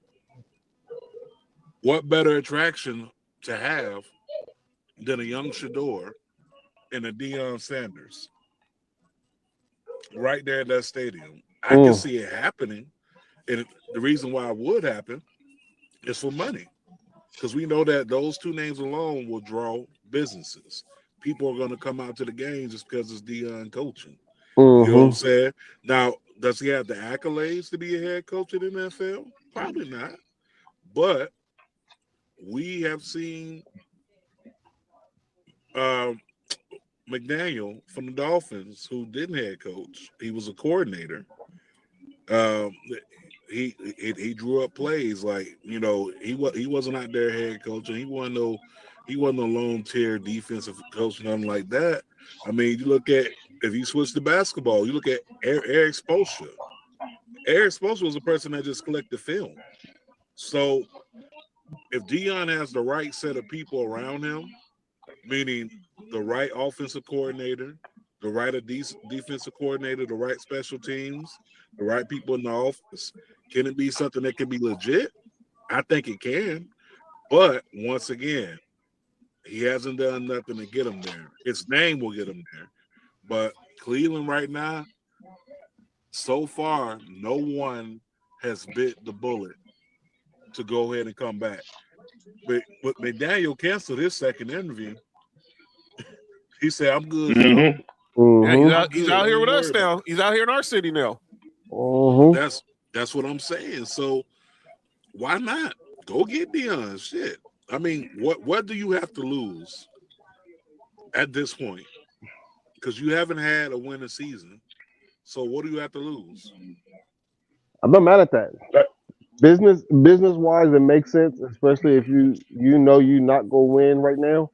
What better attraction to have than a young Shador and a Deion Sanders right there at that stadium? I can see it happening. And the reason why it would happen is for money. Because we know that those two names alone will draw businesses. People are going to come out to the games just because it's Deion coaching. You know what I'm saying? Now, does he have the accolades to be a head coach in the NFL? Probably not. But we have seen McDaniel from the Dolphins, who didn't head coach. He was a coordinator. He drew up plays like, you know, he wasn't out there head coach, and he wasn't a lone tier defensive coach, nothing like that. I mean, you look at, if you switch to basketball, you look at Eric Spoelstra. Eric Spoelstra was a person that just collected film. So if Deion has the right set of people around him, meaning the right offensive coordinator, the right defensive coordinator, the right special teams, the right people in the office, can it be something that can be legit? I think it can. But once again, he hasn't done nothing to get him there. His name will get him there. But Cleveland right now, so far, no one has bit the bullet to go ahead and come back. But McDaniel canceled his second interview. He said, "I'm good." Yeah, he's out here with us now. He's out here in our city now. That's what I'm saying. So why not go get Deion? Shit. I mean, what do you have to lose at this point? Because you haven't had a winning season. So what do you have to lose? I'm not mad at that. Business wise, it makes sense, especially if you know you're not gonna win right now.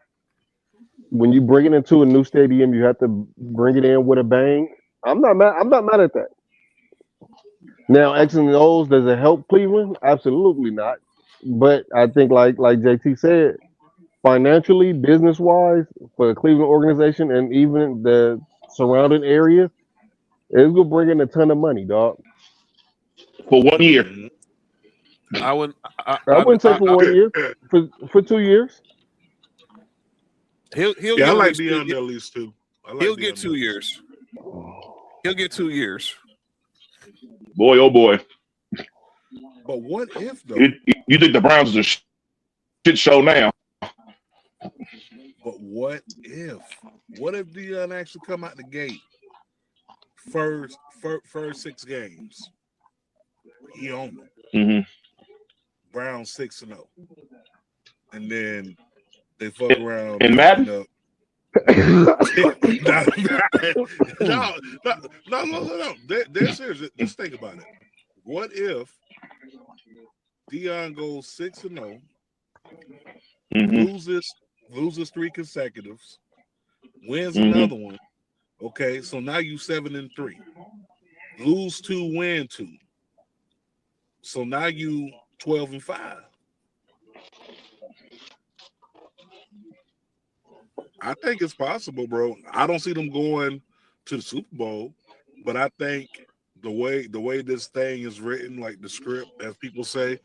When you bring it into a new stadium, you have to bring it in with a bang. I'm not mad at that. Now, X and O's, does it help Cleveland? Absolutely not. But I think, like JT said, financially, business wise, for the Cleveland organization and even the surrounding area, it's gonna bring in a ton of money, dog. For 1 year. I wouldn't say for 1 year. For 2 years. He'll I like Deion at least two. He'll get 2 years. He'll get 2 years. Boy, oh boy. But what if, though? You think the Browns is a shit show now? But what if? What if Deion actually come out the gate first 6 games? He owned it. Browns 6-0, and then they fuck around in Madden. No. They're serious. Let's think about it. What if Deion goes 6-0, loses 3 consecutives, wins another one? Okay, so now you 7-3. Lose 2, win 2. So now you 12-5. I think it's possible, bro. I don't see them going to the Super Bowl, but I think the way this thing is written, like the script, as people say,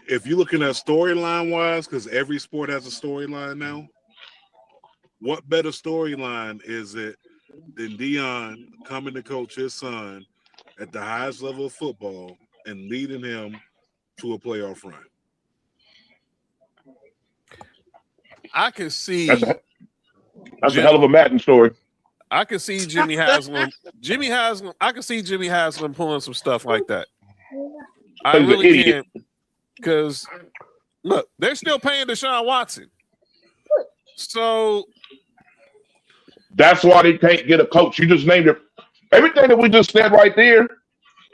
if you're looking at storyline wise, because every sport has a storyline now, what better storyline is it than Deion coming to coach his son at the highest level of football and leading him to a playoff run? I can see that's a hell of a Madden story. I can see Jimmy Haslam. I can see Jimmy Haslam pulling some stuff like that. I really can. Because look, they're still paying Deshaun Watson. So that's why they can't get a coach. You just named it. Everything that we just said right there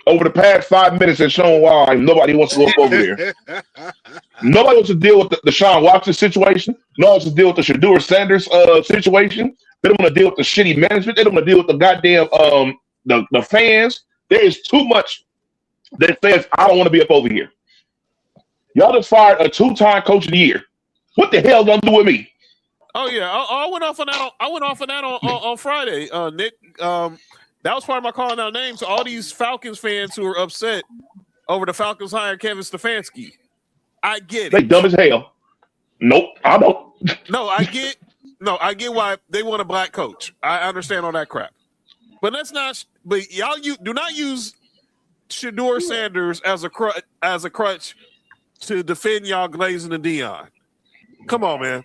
over the past 5 minutes has shown why nobody wants to look over there. Nobody wants to deal with the Deshaun Watson situation. Nobody wants to deal with the Shador Sanders situation. They don't want to deal with the shitty management. They don't want to deal with the goddamn the fans. There is too much that says I don't want to be up over here. Y'all just fired a 2-time coach of the year. What the hell gonna do with me? Oh yeah, I went off on that. I went off on that on Friday, Nick. That was part of my calling out names to all these Falcons fans who are upset over the Falcons hiring Kevin Stefanski. I get it. They dumb as hell. Nope, I don't. No, I get why they want a black coach. I understand all that crap. But let's not. But y'all, you do not use Shedeur Sanders as a crutch to defend y'all Glazing and Dion. Come on, man.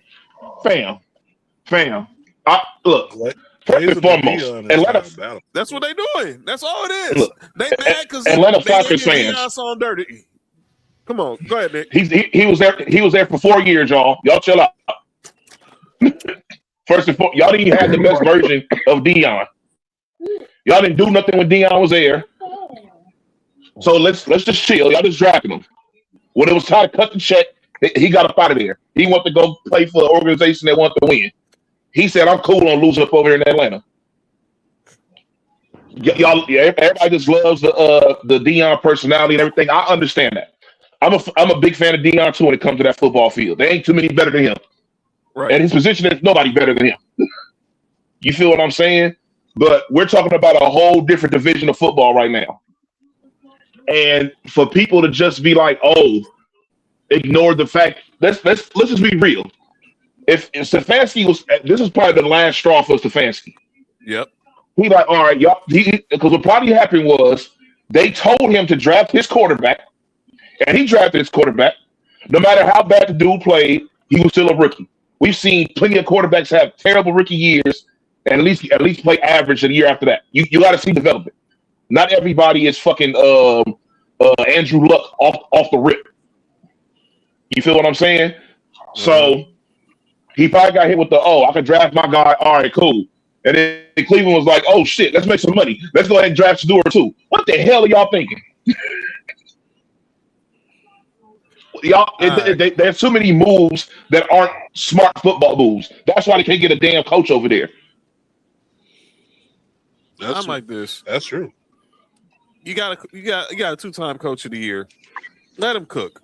Fam. Look. First and foremost, Atlanta. That's what they doing. That's all it is. Look, they mad because Atlanta Falcons fans. On dirty. Come on, go ahead, Nick. He was there. He was there for 4 years, y'all. Y'all chill out. First and foremost, y'all didn't even have the best version of Dion. Y'all didn't do nothing when Dion was there. So let's just chill. Y'all just drafting him. When it was time to cut the check, he got up out of there. He wanted to go play for an organization that wanted to win. He said, "I'm cool on losing up over here in Atlanta." Everybody just loves the Dion personality and everything. I understand that. I'm a big fan of Dion too when it comes to that football field. There ain't too many better than him. Right. And his position, there's nobody better than him. You feel what I'm saying? But we're talking about a whole different division of football right now. And for people to just be like, "Oh, ignore the fact." Let's just be real. If Stefanski this is probably the last straw for Stefanski. Yep. He like, all right, y'all, because what probably happened was they told him to draft his quarterback, and he drafted his quarterback. No matter how bad the dude played, he was still a rookie. We've seen plenty of quarterbacks have terrible rookie years and at least play average the year after that. You got to see development. Not everybody is fucking Andrew Luck off the rip. You feel what I'm saying? Mm-hmm. So he probably got hit with I can draft my guy. All right, cool. And then Cleveland was like, "Oh shit, let's make some money. Let's go ahead and draft Shedeur too." What the hell are y'all thinking? There's too many moves that aren't smart football moves. That's why they can't get a damn coach over there. I'm like this. That's true. You got a 2-time coach of the year. Let him cook.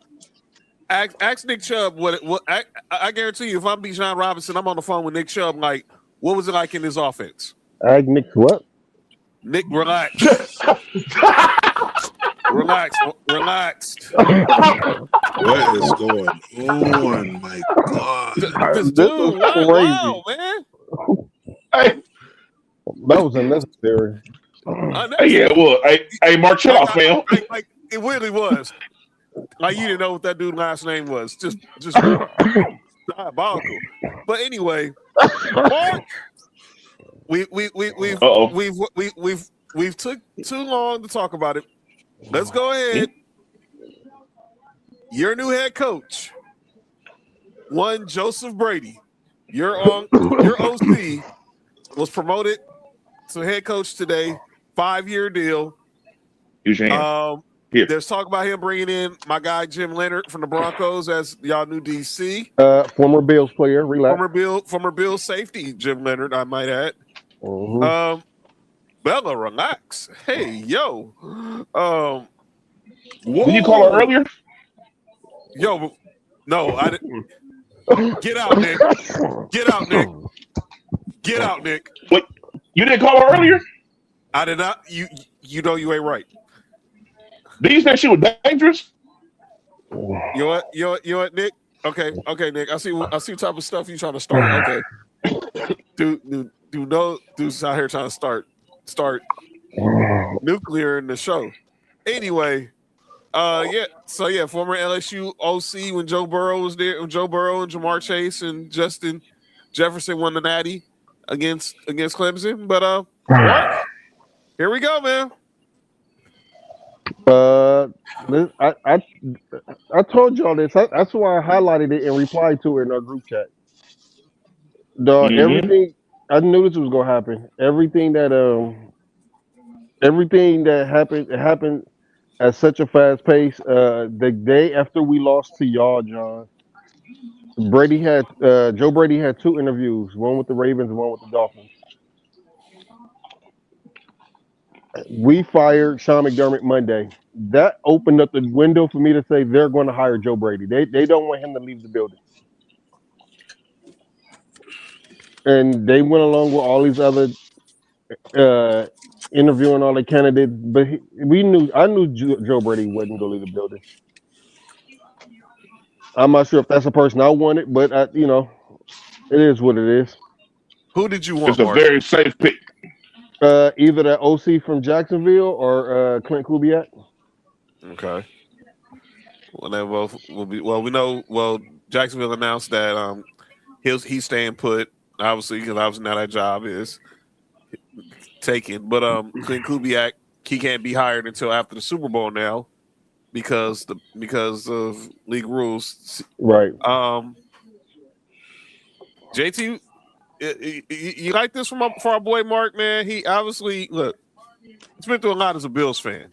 Ask Nick Chubb what I guarantee you, if I'm Bijan Robinson, I'm on the phone with Nick Chubb. Like, what was it like in his offense? Nick what? Nick, relax. Relax. What is going on? My God. This dude, wow, man. Hey. That was unnecessary. Yeah, well, hey, Mark, chill out, fam. Like, it really was. Like, you didn't know what that dude's last name was. Just diabolical. But anyway, Mark, we've took too long to talk about it. Let's go ahead. Your new head coach, one Joseph Brady. Your OC was promoted to head coach today. 5-year deal. There's talk about him bringing in my guy Jim Leonard from the Broncos as y'all new DC. Former Bills player. Relax. Former Bills safety Jim Leonard, I might add. Mm-hmm. Bella, relax. Hey, yo. Did you call her earlier? Yo, no, I didn't. Get out, Nick. Get out, Nick. Get out, Nick. Wait, you didn't call her earlier? I did not. You know you ain't right. Did you say she was dangerous? You know what, Nick? Okay, Nick. I see what type of stuff you trying to start. Okay. Dude's out here trying to start nuclear in the show. Anyway, former LSU OC when Joe Burrow was there, when Joe Burrow and Jamar Chase and Justin Jefferson won the Natty against Clemson. But here we go, man. I told y'all this. That's why I highlighted it and replied to it in our group chat. Everything I knew this was gonna happen. Everything that happened, it happened at such a fast pace. The day after we lost to y'all, John, Joe Brady had 2 interviews, one with the Ravens and one with the Dolphins. We fired Sean McDermott Monday. That opened up the window for me to say they're going to hire Joe Brady. They don't want him to leave the building. And they went along with all these other interviewing all the candidates, but I knew Joe Brady wasn't going to leave the building. I'm not sure if that's a person I wanted, but it is what it is. Who did you want, It's a Mark? very safe pick. Either the OC from Jacksonville or Clint Kubiak. Okay. Well, they both will be. Well, we know. Well, Jacksonville announced that he's staying put. Obviously, because now that job is taken. But Clint Kubiak, he can't be hired until after the Super Bowl now, because of league rules. Right. JT, you like this for our boy Mark, man? He obviously he's been through a lot as a Bills fan,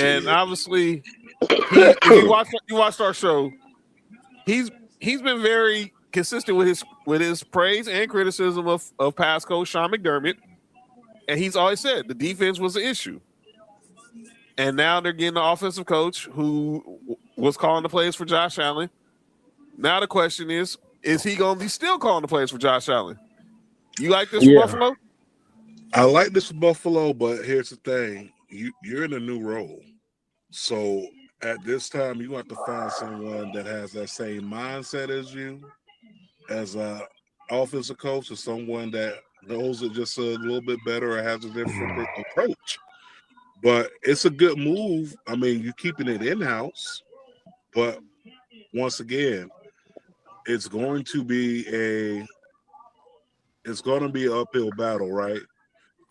and obviously, if you watched our show, he's been very consistent with his praise and criticism of past coach Sean McDermott, and he's always said the defense was the issue. And now they're getting the offensive coach who was calling the plays for Josh Allen. Now the question is he going to be still calling the plays for Josh Allen? You like this for Buffalo? I like this for Buffalo, but here's the thing. You're in a new role. So at this time, you have to find someone that has that same mindset as you, as an offensive coach, or someone that knows it just a little bit better or has a different approach. But it's a good move. I mean, you're keeping it in-house, but once again, it's going to be an uphill battle, right?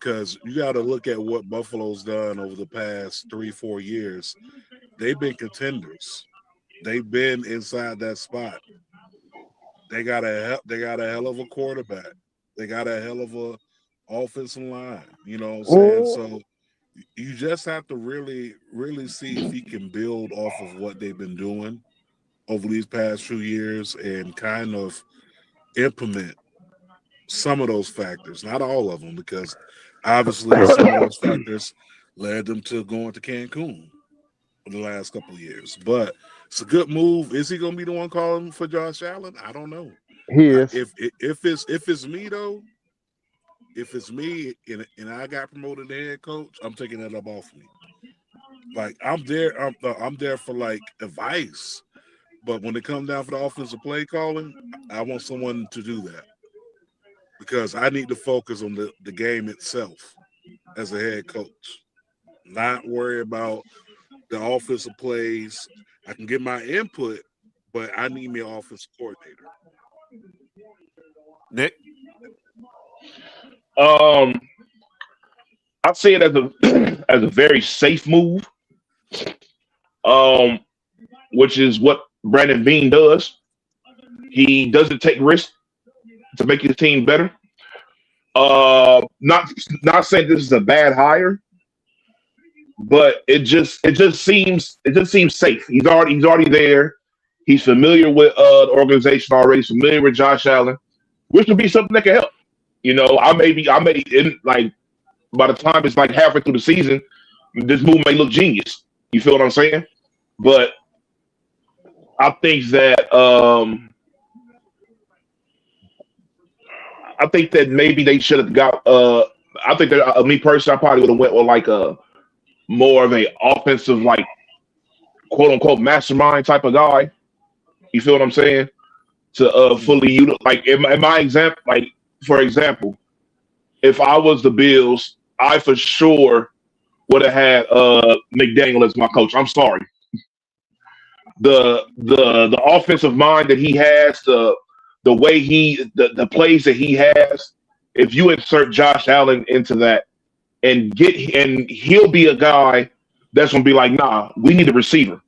Because you got to look at what Buffalo's done over the past 3-4 years. They've been contenders. They've been inside that spot. They got a hell of a quarterback. They got a hell of a offensive line. You know what I'm saying? So you just have to really, really see if he can build off of what they've been doing over these past few years and kind of implement some of those factors, not all of them, because obviously some of those factors led them to going to Cancun for the last couple of years. But it's a good move. Is he going to be the one calling for Josh Allen? I don't know. He is. If it's me though, if it's me and I got promoted to head coach, I'm taking that up off me. Like I'm there for like advice, but when it comes down for the offensive play calling, I want someone to do that because I need to focus on the game itself as a head coach, not worry about the offensive plays. I can get my input, but I need me an offensive coordinator. Nick? I see it as a very safe move, which is what Brandon Beane does. He doesn't take risks to make his team better. Not saying this is a bad hire, but it just seems safe. He's already there. He's familiar with the organization already. He's familiar with Josh Allen, which would be something that can help. You know, I may like by the time it's like halfway through the season, this move may look genius. You feel what I'm saying? But I think that maybe they should have got. I think that me personally, I probably would have went with like a more of a offensive, like quote unquote mastermind type of guy. You feel what I'm saying? To fully utilize, like in my example, like for example, if I was the Bills, I for sure would have had McDaniel as my coach. I'm sorry. The offensive mind that he has, the way the plays that he has, if you insert Josh Allen into that and he'll be a guy that's gonna be like, nah, we need a receiver.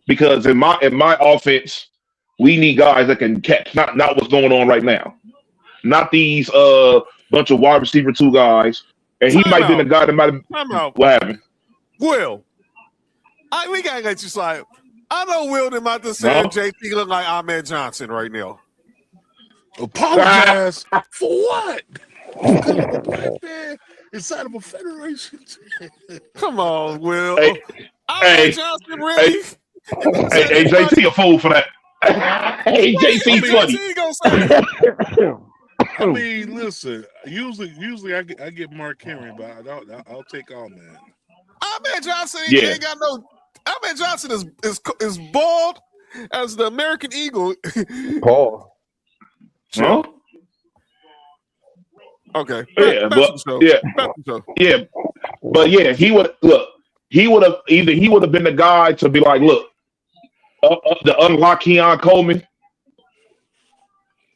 Because in my offense, we need guys that can catch, not what's going on right now. Not these bunch of wide receiver 2 guys. And he might be the guy that might have. What happened? Will, we gotta let you slide. I know Will about to say JT look like Ahmed Johnson right now. Apologize for what? Because I'm a black man inside of a federation. Come on, Will. Hey, Ahmed Johnson, really? Hey, JT a fool for that. Hey, JT funny. JT gonna say? I mean, listen. Usually I get Mark Henry, but I'll take all man. Ahmed Johnson ain't got no. Ahmed Johnson is bald as the American Eagle. Paul. Huh? Okay. But he would have either been the guy to be like, look, the unlock Keon Coleman,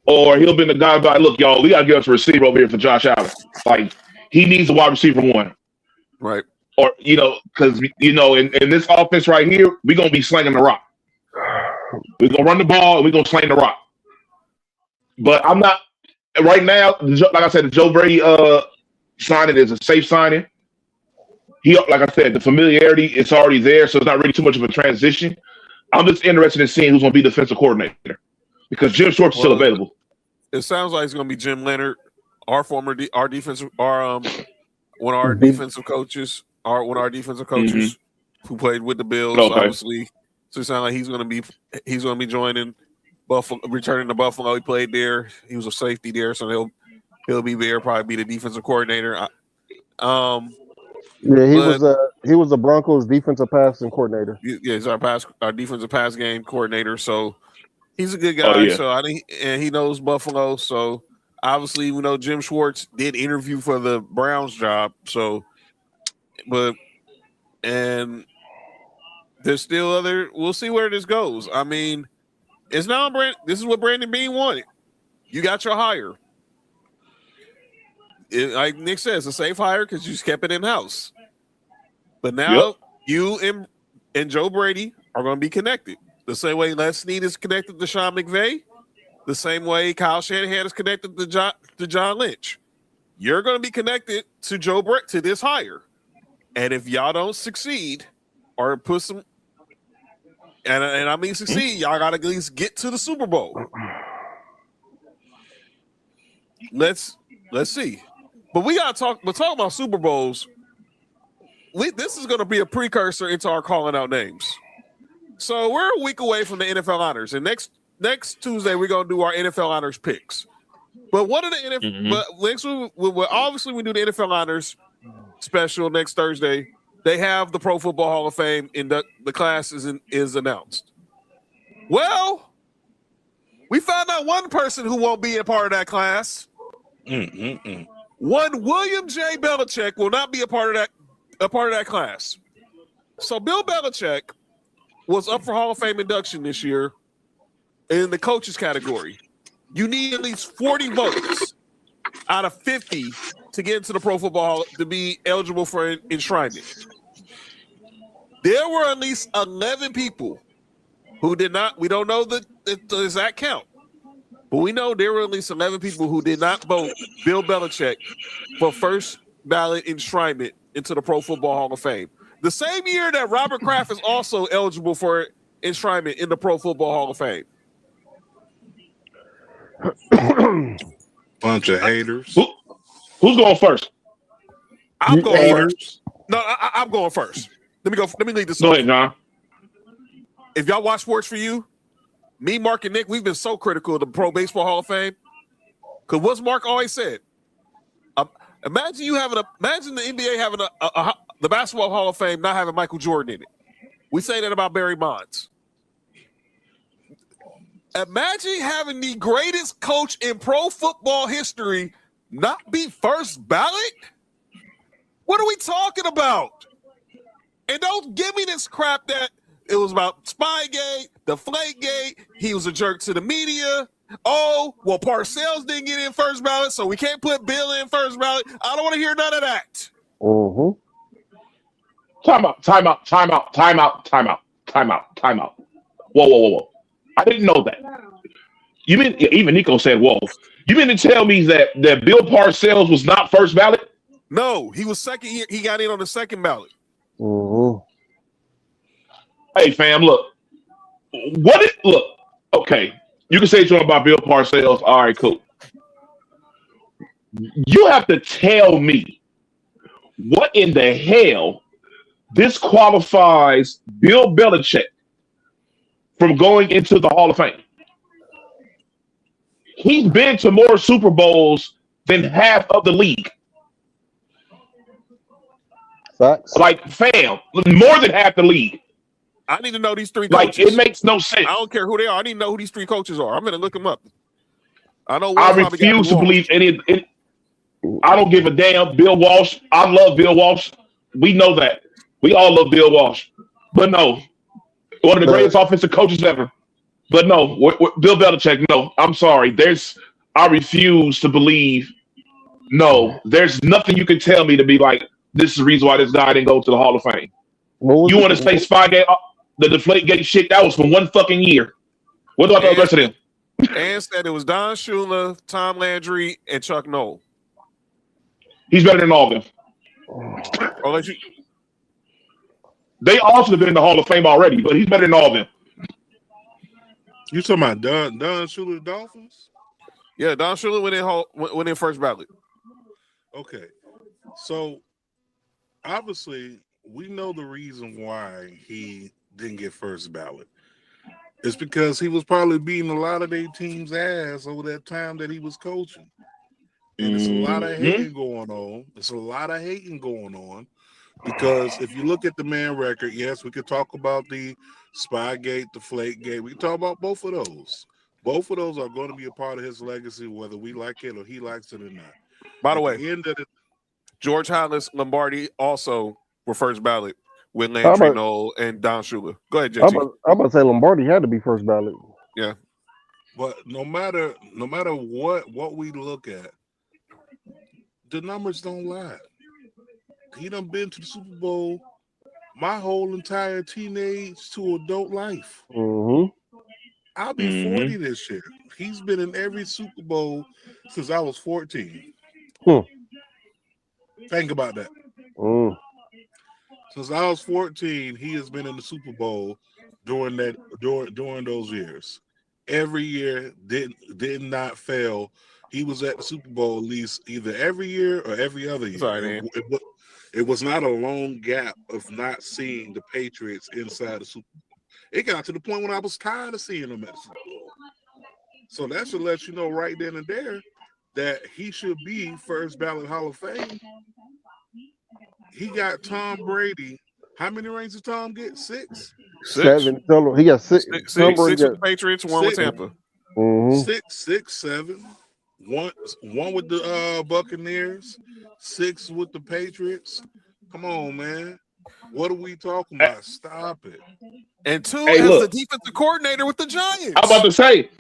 or he'll been the guy to be like, look, y'all, we gotta get us a receiver over here for Josh Allen. Like he needs a wide receiver one, right? Or because in this offense right here, we're gonna be slinging the rock. We're gonna run the ball and we're gonna sling the rock. But I'm not right now. Like I said, the Joe Brady signing is a safe signing. Like I said, the familiarity it's already there, so it's not really too much of a transition. I'm just interested in seeing who's going to be defensive coordinator because Jim Schwartz is still available. It sounds like it's going to be Jim Leonard, one of our defensive coaches, one of our defensive coaches who played with the Bills, obviously. So it sounds like he's going to be joining Buffalo, returning to Buffalo. He played there. He was a safety there, so he'll be there. Probably be the defensive coordinator. He was the Broncos defensive passing coordinator. Yeah, he's our defensive pass game coordinator. So he's a good guy. So and he knows Buffalo. So obviously, we know Jim Schwartz did interview for the Browns job. So, and there's still other. We'll see where this goes. I mean, it's now this is what Brandon Beane wanted. You got your hire. Like Nick says, a safe hire because you just kept it in house. But now you and Joe Brady are going to be connected the same way Les Snead is connected to Sean McVay, the same way Kyle Shanahan is connected to John Lynch. You're going to be connected to Joe Brady to this hire, and if y'all don't succeed or put some, and I mean succeed, y'all got to at least get to the Super Bowl. Let's see. But we got to talk. But talking about Super Bowls, this is going to be a precursor into our calling out names. So we're a week away from the NFL honors, and next Tuesday we're going to do our NFL honors picks. But one of the NFL, but next obviously we do the NFL honors special next Thursday. They have the Pro Football Hall of Fame the class is announced. Well, we found out one person who won't be a part of that class. One William J. Belichick will not be a part of that class. So Bill Belichick was up for Hall of Fame induction this year in the coaches category. You need at least 40 votes out of 50 to get into the Pro Football Hall to be eligible for enshrinement. There were at least 11 people who did not. We don't know the exact count. But we know there were at least 11 people who did not vote Bill Belichick for first ballot enshrinement into the Pro Football Hall of Fame. The same year that Robert Kraft is also eligible for enshrinement in the Pro Football Hall of Fame. Bunch of haters. Who's going first? I'm going first. No, I'm going first. Let me lead this. Go ahead, John. If y'all watch Sports for You, me, Mark, and Nick, we've been so critical of the Pro Baseball Hall of Fame. Because what's Mark always said? Imagine the NBA having the Basketball Hall of Fame not having Michael Jordan in it. We say that about Barry Bonds. Imagine having the greatest coach in pro football history not be first ballot. What are we talking about? And don't give me this crap that it was about Spygate, Deflategate. He was a jerk to the media. Oh, well, Parcells didn't get in first ballot, so we can't put Bill in first ballot. I don't want to hear none of that. Time out. Whoa. I didn't know that. You mean even Nico said, whoa. You mean to tell me that Bill Parcells was not first ballot? No, he was second year. He got in on the second ballot. Hey, fam, look. Look, okay. You can say something about Bill Parcells. All right, cool. You have to tell me what in the hell disqualifies Bill Belichick from going into the Hall of Fame. He's been to more Super Bowls than half of the league. Facts. Like, fam, more than half the league. I need to know these 3 Like, coaches. it makes no sense. I don't care who they are. I need to know who these 3 coaches are. I'm going to look them up. I know. I refuse to believe any. I don't give a damn. Bill Walsh. I love Bill Walsh. We know that. We all love Bill Walsh. But no, one of the greatest offensive coaches ever. But no, Bill Belichick. No, I'm sorry. I refuse to believe. No, there's nothing you can tell me to be like, this is the reason why this guy didn't go to the Hall of Fame. You want to say Spygate, the Deflategate shit? That was for 1 fucking year. What about the rest of them? And said it was Don Shula, Tom Landry, and Chuck Noll. He's better than all of them. They all should have been in the Hall of Fame already, but he's better than all of them. You talking about Don Shula Dolphins? Yeah, Don Shula went in first ballot. Okay, so obviously we know the reason why he didn't get first ballot. It's because he was probably beating a lot of their team's ass over that time that he was coaching. And it's a lot of hating going on. It's a lot of hating going on because if you look at the man record, yes, we could talk about the Spygate, the Deflategate. We can talk about both of those. Both of those are going to be a part of his legacy, whether we like it or he likes it or not. By the way, George Hollis, Lombardi also were first ballot with Landry Noel and Don Shula. Go ahead, JT. I'm about to say Lombardi had to be first ballot. Yeah. But no matter what we look at, the numbers don't lie. He done been to the Super Bowl my whole entire teenage to adult life. I'll be 40 this year. He's been in every Super Bowl since I was 14. Think about that. Since I was 14, he has been in the Super Bowl during those years. Every year did not fail. He was at the Super Bowl at least either every year or every other year. Sorry, it was not a long gap of not seeing the Patriots inside the Super Bowl. It got to the point when I was tired of seeing them at the Super Bowl. So that should let you know right then and there that he should be first ballot Hall of Fame. He got Tom Brady. How many rings did Tom get? 6? 7. He got 6. 6 with the Patriots, 1 with Tampa. 6, 7. One with the Buccaneers, 6 with the Patriots. Come on, man. What are we talking about? Stop it. And 2 as the defensive coordinator with the Giants. I'm about to say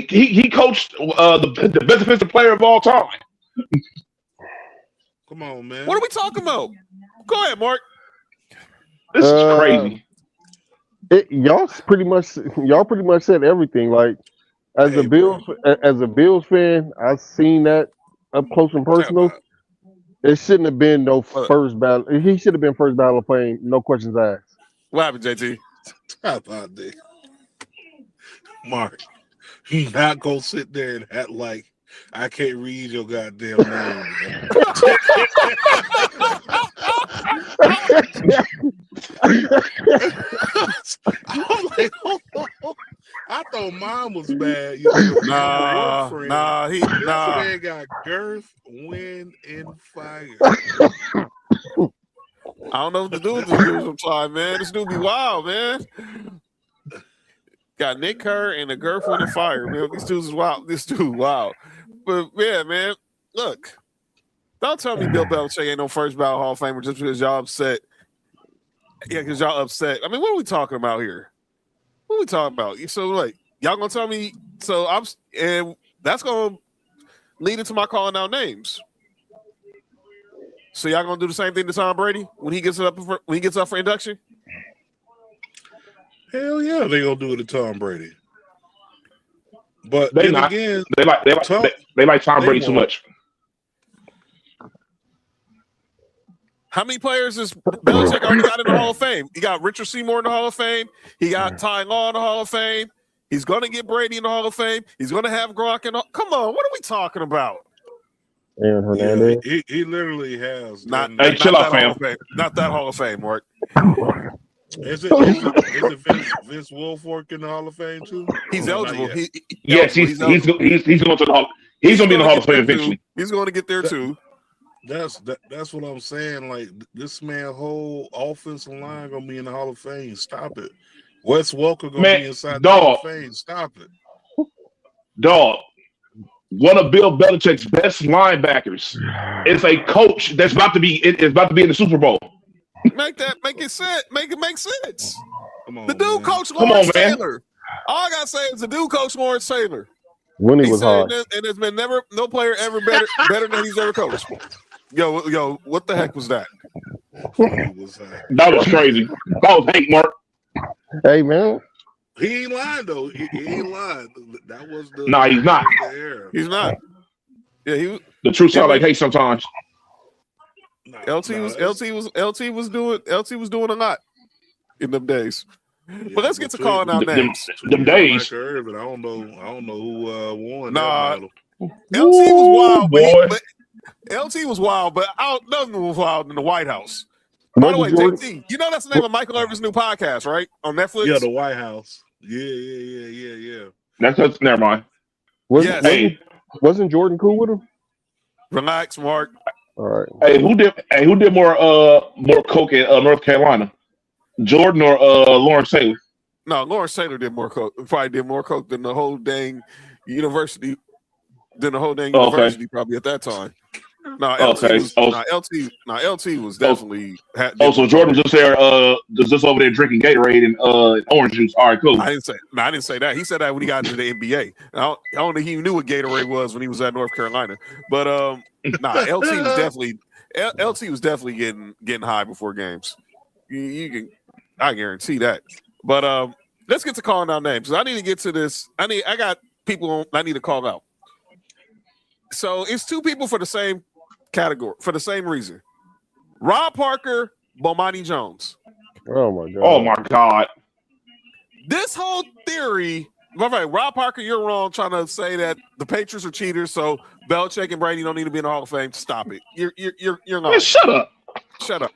he coached the best defensive player of all time. Come on, man. What are we talking about? Go ahead, Mark. This is crazy. Y'all pretty much said everything. Like as a Bills fan, I've seen that up close and personal. It shouldn't have been no first ballot. He should have been first ballot of fame. No questions asked. What happened, JT? How about that? Mark, you not gonna sit there and act like I can't read your goddamn name. I'm like, I thought mine was bad. Nah. Man got girth, wind, and fire. I don't know what to do with this dude sometimes, man. This dude be wild, man. Got Nick Kerr and a girth, wind, and fire, man. These dudes is wild. This dude, wow. But yeah, man, look. Don't tell me Bill Belichick ain't no first ballot Hall of Famer just because y'all upset. Yeah, because y'all upset. I mean, what are we talking about here? What are we talking about? So, like, y'all gonna tell me? So and that's gonna lead into my calling out names. So y'all gonna do the same thing to Tom Brady when he gets up for induction? Hell yeah, they gonna do it to Tom Brady. But they like Tom Brady too much. How many players is Belichick already got in the Hall of Fame? He got Richard Seymour in the Hall of Fame. He got Ty Law in the Hall of Fame. He's going to get Brady in the Hall of Fame. He's going to have Gronk in the Come on, what are we talking about? Aaron Hernandez. Yeah, he literally has. Not chill out, fam. Not that Hall of Fame, Mark. Is it Vince Wilfork in the Hall of Fame too? He's eligible. Yes, he's going to the Hall. He's going to be in the Hall of Fame eventually. He's going to get there too. That's what I'm saying. Like, this man whole offensive line gonna be in the Hall of Fame. Stop it. Wes Welker gonna be inside the Hall of Fame. Stop it. Dog. One of Bill Belichick's best linebackers is a coach that's about to be in the Super Bowl. Make it sense. Make it make sense. Come on, the dude man. coached Lawrence Taylor. All I gotta say is the dude coached Lawrence Taylor. When he was hard. And there's been no player ever better than he's ever coached. Yo, what the heck was that? That was crazy. That was hate, Mark. Hey, man. He ain't lying though. He ain't lying. That was the. Nah, he's not. He's not. Yeah, the truth sound like hate sometimes. LT was doing a lot in them days. Yeah, but let's get to calling out names. Them days. But I don't know who won. Nah, that LT was wild, boy. but LT was wild, but nothing was wild in the White House. By the way, JT, you know that's the name of Michael Irvin's new podcast, right? On Netflix? Yeah, the White House. Yeah. That's never mind. Wasn't Jordan cool with him? Relax, Mark. All right. Hey, who did more coke in North Carolina? Jordan or Lawrence Taylor? No, Lawrence Taylor did more coke. Probably did more coke than the whole dang university. University probably at that time. No, LT was definitely. So Jordan was just there, just over there drinking Gatorade and orange juice. All right, cool. I didn't say that. He said that when he got into the NBA. I don't think he knew what Gatorade was when he was at North Carolina. But LT was definitely getting high before games. I guarantee that. But let's get to calling out names. I need to get to this. I got people I need to call out. So it's two people for the same category for the same reason. Rob Parker, Bomani Jones. Oh my god. Oh my god. This whole theory. Rob Parker, you're wrong trying to say that the Patriots are cheaters, so Belichick and Brady don't need to be in the Hall of Fame. Stop it. You're not. Man, shut up. Shut up.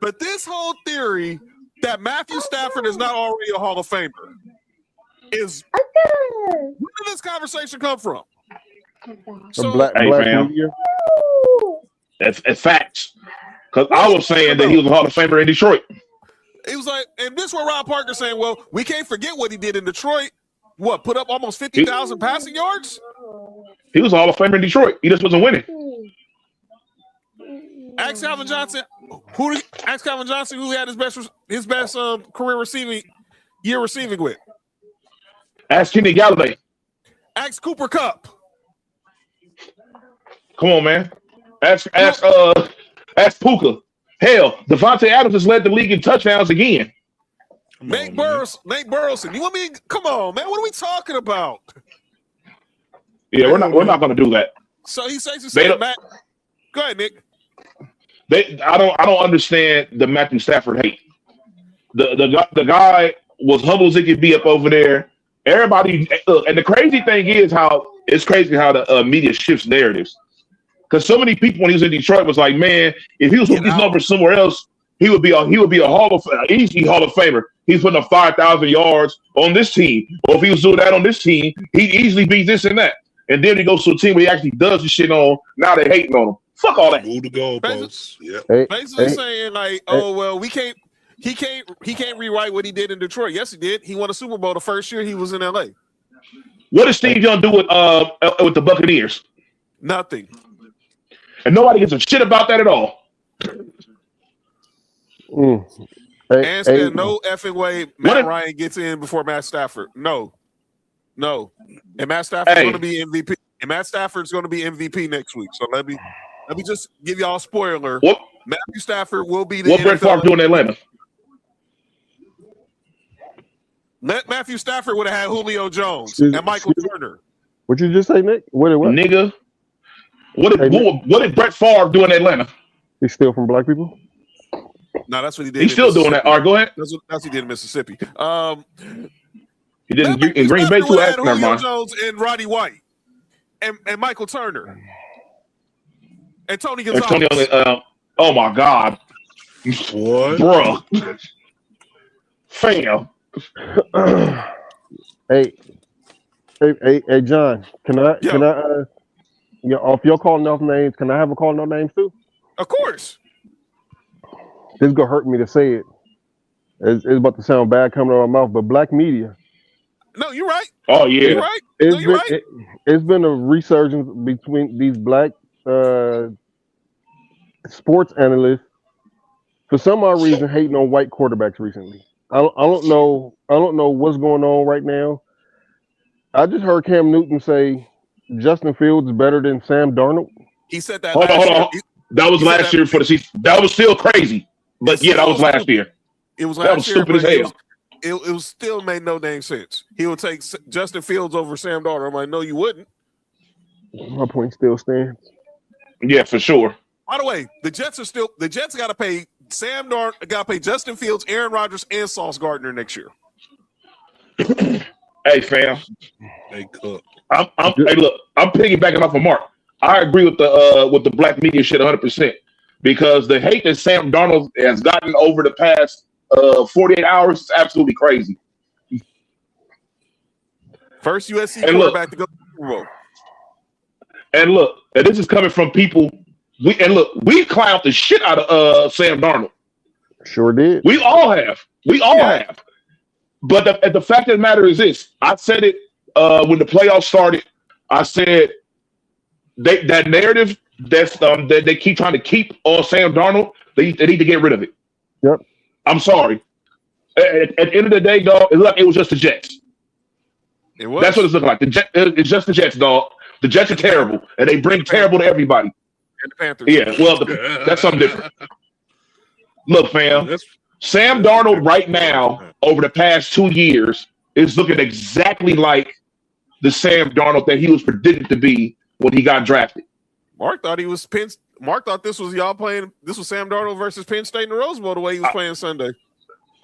But this whole theory that Matthew Stafford is not already a Hall of Famer is where did this conversation come from? So, black media. It's facts. Because I was saying that he was a Hall of Famer in Detroit. He was like, and this is where Rob Parker saying, well, we can't forget what he did in Detroit. What, put up almost 50,000 passing yards? He was a Hall of Famer in Detroit. He just wasn't winning. Ask Calvin Johnson, who had his best career receiving with. Ask Kenny Galladay. Ask Cooper Kupp. Come on, man. Ask Puka. Hell, Devontae Adams has led the league in touchdowns again. Nate Burleson. You want me? Come on, man. What are we talking about? Yeah, we're not going to do that. So he says, Matt. Go ahead, Nick. I don't understand the Matthew Stafford hate. The guy was humble as he could be up over there. Everybody, and the crazy thing is how the media shifts narratives. Because so many people when he was in Detroit was like, man, if he was putting these numbers somewhere else, he would be a easy Hall of Famer. He's putting up 5,000 yards on this team, or if he was doing that on this team, he'd easily beat this and that. And then he goes to a team where he actually does the shit on. Now they're hating on him. Fuck all that. Move the goalposts. Yeah. Basically saying like, well, we can't. He can't rewrite what he did in Detroit. Yes, he did. He won a Super Bowl the first year he was in LA. What did Steve Young do with the Buccaneers? Nothing. And nobody gives a shit about that at all. No effing way Matt Ryan gets in before Matt Stafford. No. And Matt Stafford's going to be MVP. And Matt Stafford's going to be MVP next week. So let me just give y'all a spoiler. What? Matthew Stafford will be the What Brett Favre doing in Atlanta? Matthew Stafford would have had Julio Jones and Michael Turner. What you just say, Nick? What? Nigga. What did Brett Favre do in Atlanta? He steal from black people? No, that's what he did. He's still doing that. All right, go ahead. That's what he did in Mississippi. He did in Green Bay too. Never mind. Jones and Roddy White and Michael Turner and Tony Gonzalez. Oh my God, What? bro, fam. Hey, John, can I if you're calling off names, can I have a calling off names too? Of course. This is gonna hurt me to say it. It's about to sound bad coming out of my mouth, but black media. No, you're right. Oh yeah, You're right. It's been a resurgence between these black sports analysts for some odd reason hating on white quarterbacks recently. I don't know what's going on right now. I just heard Cam Newton say Justin Fields is better than Sam Darnold. He said that. Hold on. That was last year for the season. That was still crazy, but yeah, that was last year. It was last year. Stupid as hell. It was still made no dang sense. He would take Justin Fields over Sam Darnold. I'm like, no, you wouldn't. My point still stands. Yeah, for sure. By the way, the Jets got to pay Sam Darnold, got to pay Justin Fields, Aaron Rodgers, and Sauce Gardner next year. Hey, fam. They cook. Hey, look, I'm piggybacking off of Mark. I agree with the black media shit 100% because the hate that Sam Darnold has gotten over the past 48 hours is absolutely crazy. First USC quarterback to go to the Super Bowl. And look, and this is coming from people. We clowned the shit out of Sam Darnold. Sure did. We all have. But the fact of the matter is this: I said it when the playoffs started. I said that narrative that they keep trying to keep on Sam Darnold, they need to get rid of it. Yep. I'm sorry. At the end of the day, dog, it looked like it was just the Jets. It was. That's what it's looking like. It's just the Jets, dog. The Jets are terrible, and they bring terrible to everybody. And the Panthers. Yeah, well, that's something different. Look, fam, Sam Darnold right now, over the past 2 years, is looking exactly like the Sam Darnold that he was predicted to be when he got drafted. Mark thought this was y'all playing. This was Sam Darnold versus Penn State in the Rose Bowl the way he was playing Sunday.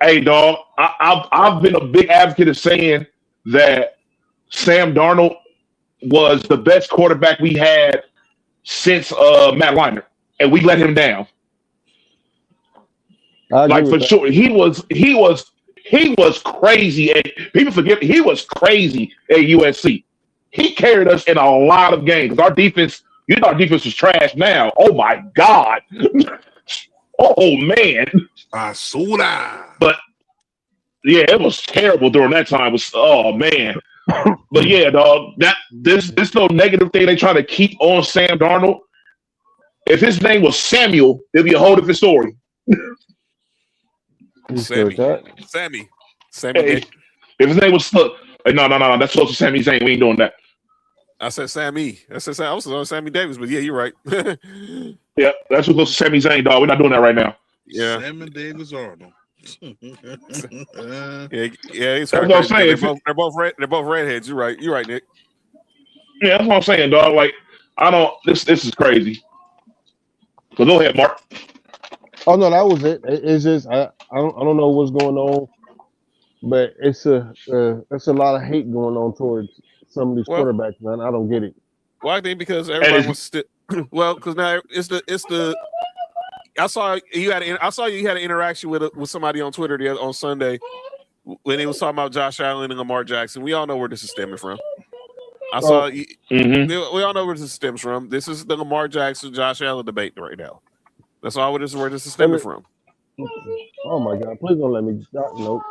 Hey, dog, I've been a big advocate of saying that Sam Darnold was the best quarterback we had since Matt Leinart, and we let him down. Like for sure, he was crazy, and people forget he was crazy at USC. He carried us in a lot of games. Our defense, our defense was trash now. Oh my God. Oh man. Basura. But yeah, it was terrible during that time. Oh man. But yeah, dog, this no negative thing they try to keep on Sam Darnold. If his name was Samuel, it'd be a whole different story. Sammy. Hey, if his name was no, that's close to Sammy Zayn. We ain't doing that. I said Sammy. I was on Sammy Davis, but yeah, you're right. Yeah, that's too close to Sammy Zayn, dog. We're not doing that right now. Yeah, Sammy Davis Arnold. yeah, it's that's what I'm saying. They're both redheads. You're right, Nick. Yeah, that's what I'm saying, dog. Like, I don't. This is crazy. So go ahead, Mark. Oh no, that was it. It's just I don't know what's going on, but it's a lot of hate going on towards some of these quarterbacks, man. I don't get it. Well, I think because everybody wants to. Well, because now it's the. I saw you had an interaction with somebody on Twitter on Sunday when he was talking about Josh Allen and Lamar Jackson. We all know where this is stemming from. We all know where this stems from. This is the Lamar Jackson, Josh Allen debate right now. That's all where this is stemming from. Oh my God! Please don't let me. Nope.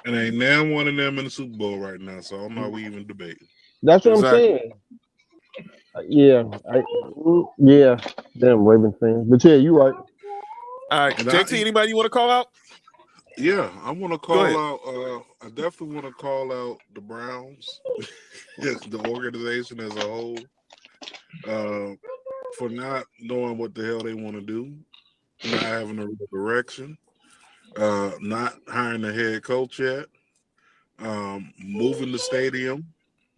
And ain't now one of them in the Super Bowl right now, so I'm not even debating. That's what I'm saying. Yeah. Damn Ravens fan. But yeah, you're right. All right, JT. Anybody you want to call out? Yeah, I want to call out. I definitely want to call out the Browns, the organization as a whole, for not knowing what the hell they want to do, not having a real direction, not hiring a head coach yet, moving the stadium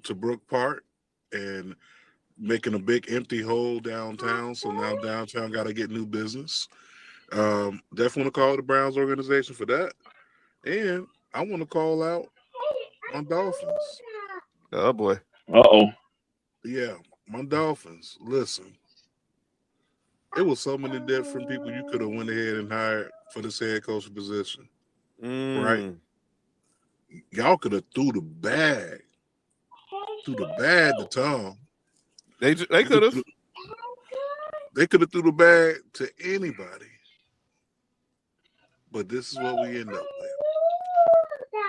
to Brook Park and making a big empty hole downtown. So now downtown got to get new business. Definitely want to call the Browns organization for that. And I want to call out my Dolphins. Oh boy. Uh-oh. Yeah, my Dolphins. Listen, it was so many different people you could have went ahead and hired for this head coach position, right? Y'all could have threw the bag to Tom. They could have. They could have threw the bag to anybody. But this is what we end up with.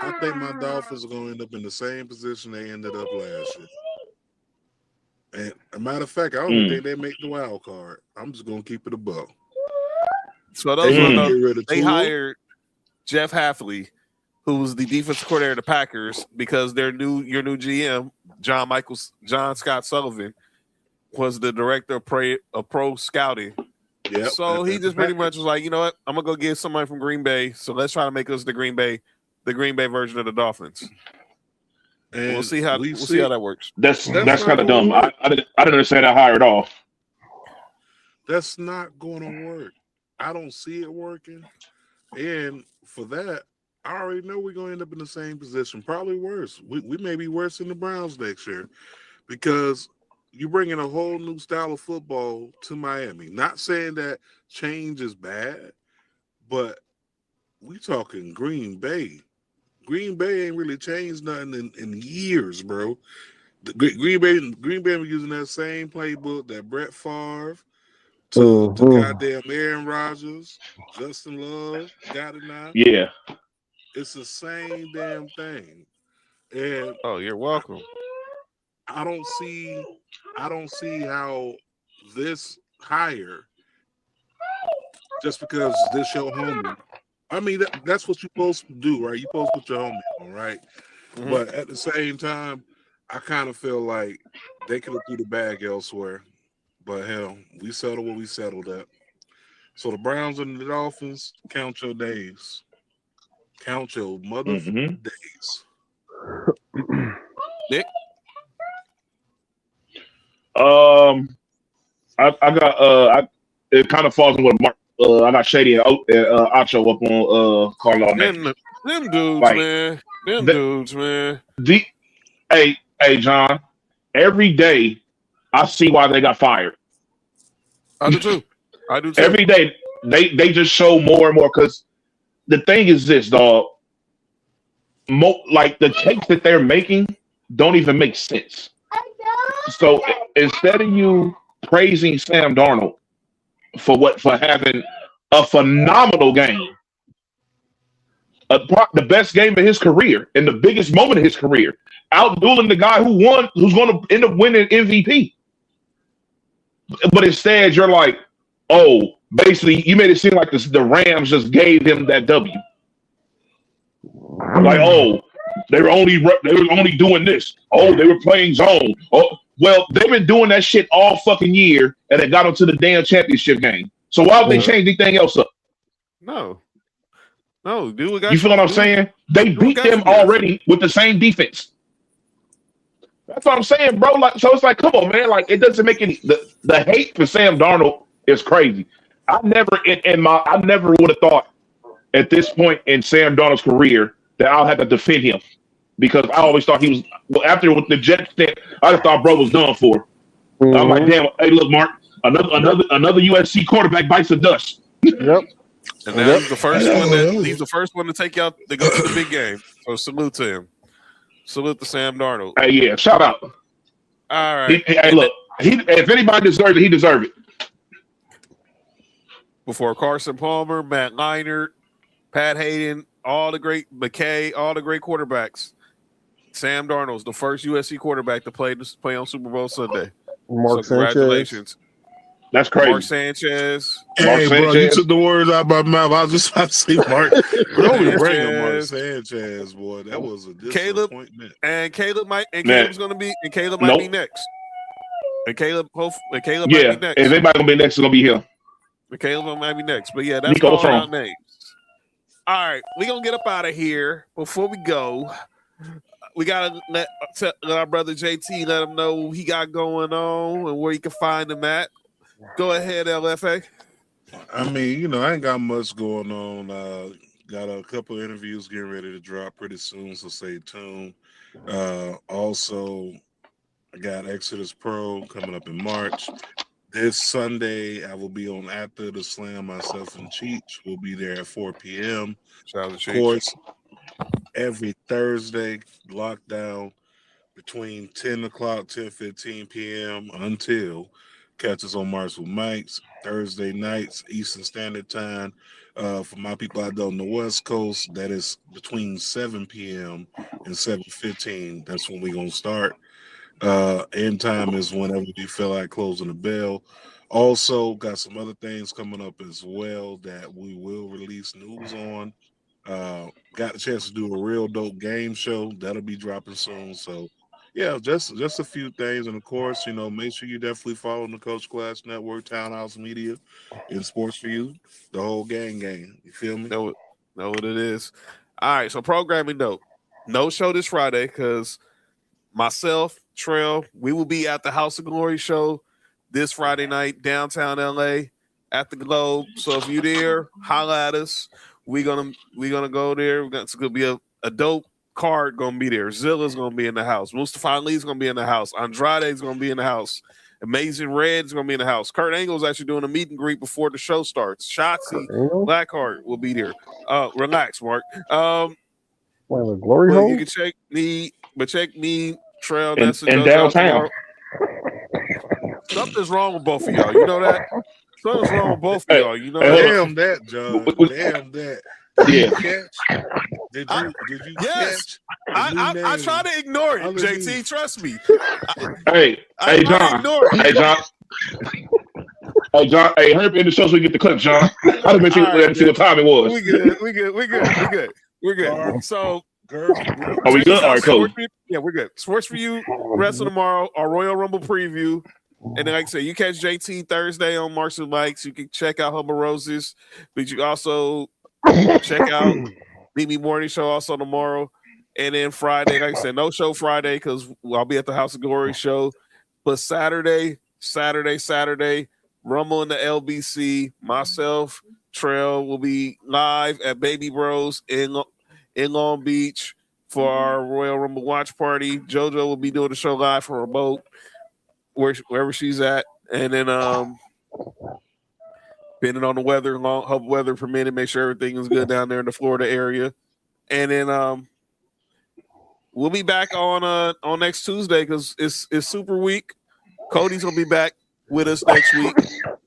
I think my Dolphins are going to end up in the same position they ended up last year. And a matter of fact, I don't even think they make the wild card. I'm just going to keep it a buck. So those they hired Jeff Hafley, who was the defensive coordinator of the Packers, because your new GM, John Scott Sullivan, was the director of pro scouting. Yep. So he just pretty much was like, you know what, I'm gonna go get somebody from Green Bay. So let's try to make us the Green Bay version of the Dolphins. And we'll see how that works. That's kind of dumb. I didn't understand that hire at all. That's not going to work. I don't see it working. And for that, I already know we're going to end up in the same position, probably worse. We may be worse than the Browns next year because you're bringing a whole new style of football to Miami. Not saying that change is bad, but we talking Green Bay. Green Bay ain't really changed nothing in years, bro. Green Bay was using that same playbook that Brett Favre to goddamn Aaron Rodgers, Justin Love, got it now. Yeah. It's the same damn thing. And you're welcome. I don't see how this hire, just because this your homie. I mean, that's what you're supposed to do, right? You're supposed to put your homie on, right? Mm-hmm. But at the same time, I kind of feel like they could have threw the bag elsewhere. But hell, we settled what we settled at. So the Browns and the Dolphins, count your days. Count your motherfucking days. Nick? I got it kind of falls in with Mark. I got Shady and Acho up on Carlo. Them dudes, like, man. Dudes, man. Hey, John. Every day, I see why they got fired. I do too. Every day, they just show more and more. Because the thing is this, dog. Like the takes that they're making don't even make sense. So instead of you praising Sam Darnold for having a phenomenal game, the best game of his career and the biggest moment of his career, outdueling the guy who's going to end up winning MVP. But instead, you're like, basically, you made it seem like the Rams just gave him that W. Like, they were only doing this. They were playing zone. Well, they've been doing that shit all fucking year, and it got them to the damn championship game. So why would they change anything else up? No, do what you feel what I'm saying? They beat them already with the same defense. That's what I'm saying, bro. Like, so it's like, come on, man. Like, it doesn't make any. The hate for Sam Darnold is crazy. I never would have thought at this point in Sam Darnold's career that I'll have to defend him, because I always thought he was. Well, after with the Jets stint, I just thought bro was done for. Mm-hmm. I'm like, damn. Hey, look, Mark. Another USC quarterback bites the dust. Yep. And now he's the first one to take out to go to the big game. So salute to him. Salute to Sam Darnold. Hey, yeah, shout out. All right. Look, if anybody deserves it, he deserves it. Before Carson Palmer, Matt Leinart, Pat Hayden, all the great McKay, all the great quarterbacks, Sam Darnold's the first USC quarterback to play on Super Bowl Sunday. Congratulations. That's crazy. Mark Sanchez. Hey, bro, you took the words out of my mouth. I was just about to say Mark. Don't even bring up Mark Sanchez, boy. That was a disappointment. Caleb might be next. And Caleb might be next. If anybody gonna be next, it's gonna be him. And Caleb might be next. But yeah, that's all our names. All right, we're gonna get up out of here. Before we go, we gotta let our brother JT let him know what he got going on and where you can find him at. Go ahead, LFA. I mean, you know, I ain't got much going on. Got a couple of interviews getting ready to drop pretty soon, so stay tuned. Also, I got Exodus Pro coming up in March. This Sunday, I will be on After the Slam. Myself and Cheech will be there at 4 p.m. Shout out to Of Cheech. course, every Thursday, lockdown between 10 o'clock, 10:15 p.m. until catch us on Marks with Mikes. Thursday nights, Eastern Standard Time. For my people out there on the West Coast, that is between 7 p.m. and 7:15. That's when we're going to start. End time is whenever you feel like closing the bell. Also, got some other things coming up as well that we will release news on. Got a chance to do a real dope game show that'll be dropping soon. So, yeah, just a few things, and of course, you know, make sure you definitely follow the Coach Class Network, Townhouse Media, in Sports for You, the whole gang. You feel me? Know what it is. All right, so programming note. No show this Friday because myself, Trail, we will be at the House of Glory show this Friday night, downtown LA at the Globe. So if you're there, holla at us. We're gonna go there. It's gonna be a dope card gonna be there. Zilla's gonna be in the house. Mustafa Ali's gonna be in the house. Andrade's gonna be in the house. Amazing Red's gonna be in the house. Kurt Angle's actually doing a meet and greet before the show starts. Shotzi Blackheart will be there. Relax, Mark. Glory but hole? you can check me, Trail, And Nessa, JoJo downtown. Something's wrong with both of y'all. You know that? Something's wrong with both of y'all. You know Hey, that? Damn that, John. Damn that. Yeah. Did you Yes. catch? I try to ignore it, Hallelujah. JT. Trust me. Hey, I try to John. ignore it. Hey, John. Hey, John. Hey, hurry up in the show so we get the clip, John. I just make sure All right, see what time it was. We good. So, Are we good? All right, cool. Yeah, we're good. Sports for You, rest of tomorrow, our Royal Rumble preview. And then, like I said, you catch JT Thursday on Marks and Mikes. You can check out Humble Roses, but you also check out Mimi Morning Show also tomorrow. And then Friday, like I said, no show Friday because I'll be at the House of Glory show. But Saturday, Rumble in the LBC. Myself, Trail will be live at Baby Bros in Long Beach for our Royal Rumble watch party. JoJo will be doing the show live from her boat, wherever she's at. And then depending on the weather, hope weather permitting, make sure everything is good down there in the Florida area. And then we'll be back on next Tuesday because it's Super Week. Cody's gonna be back with us next week,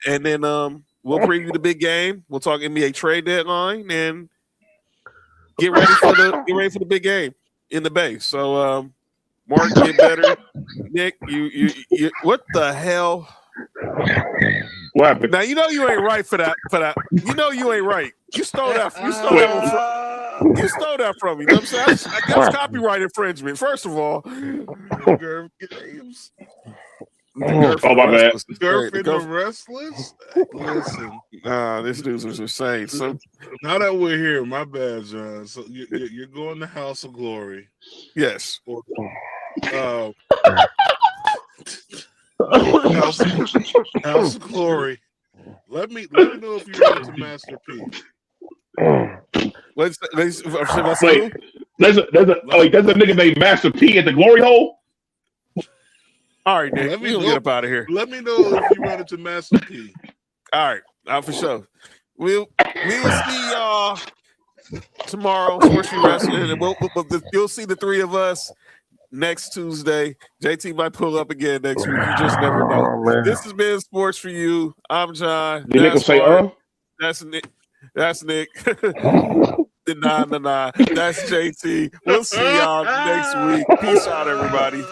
and then we'll preview the big game. We'll talk NBA trade deadline and get ready for the big game in the Bay. So Mark, get better. Nick, you what the hell? What happened? Now you know you ain't right for that. You know you ain't right. You stole that from me. You know what I'm saying? That's copyright infringement. First of all. Oh, my bad. Girlfriend of Restless? Listen. Nah, this dude was insane. So now that we're here, my bad, John. So you're going to House of Glory. yes. House of Glory. Let me know if you're ready to Master P. Wait, there's a nigga named Master P at the Glory Hole. All right, Nick. We'll get up out of here. Let me know if you're ready to Master P. All right, for sure. We will see y'all tomorrow. Sports Wrestling, and you'll see the three of us next Tuesday. JT might pull up again next week. You just never know. This has been Sports for You. I'm John. That's Nick. That's Nick. Nah. That's JT. We'll see y'all next week. Peace out, everybody.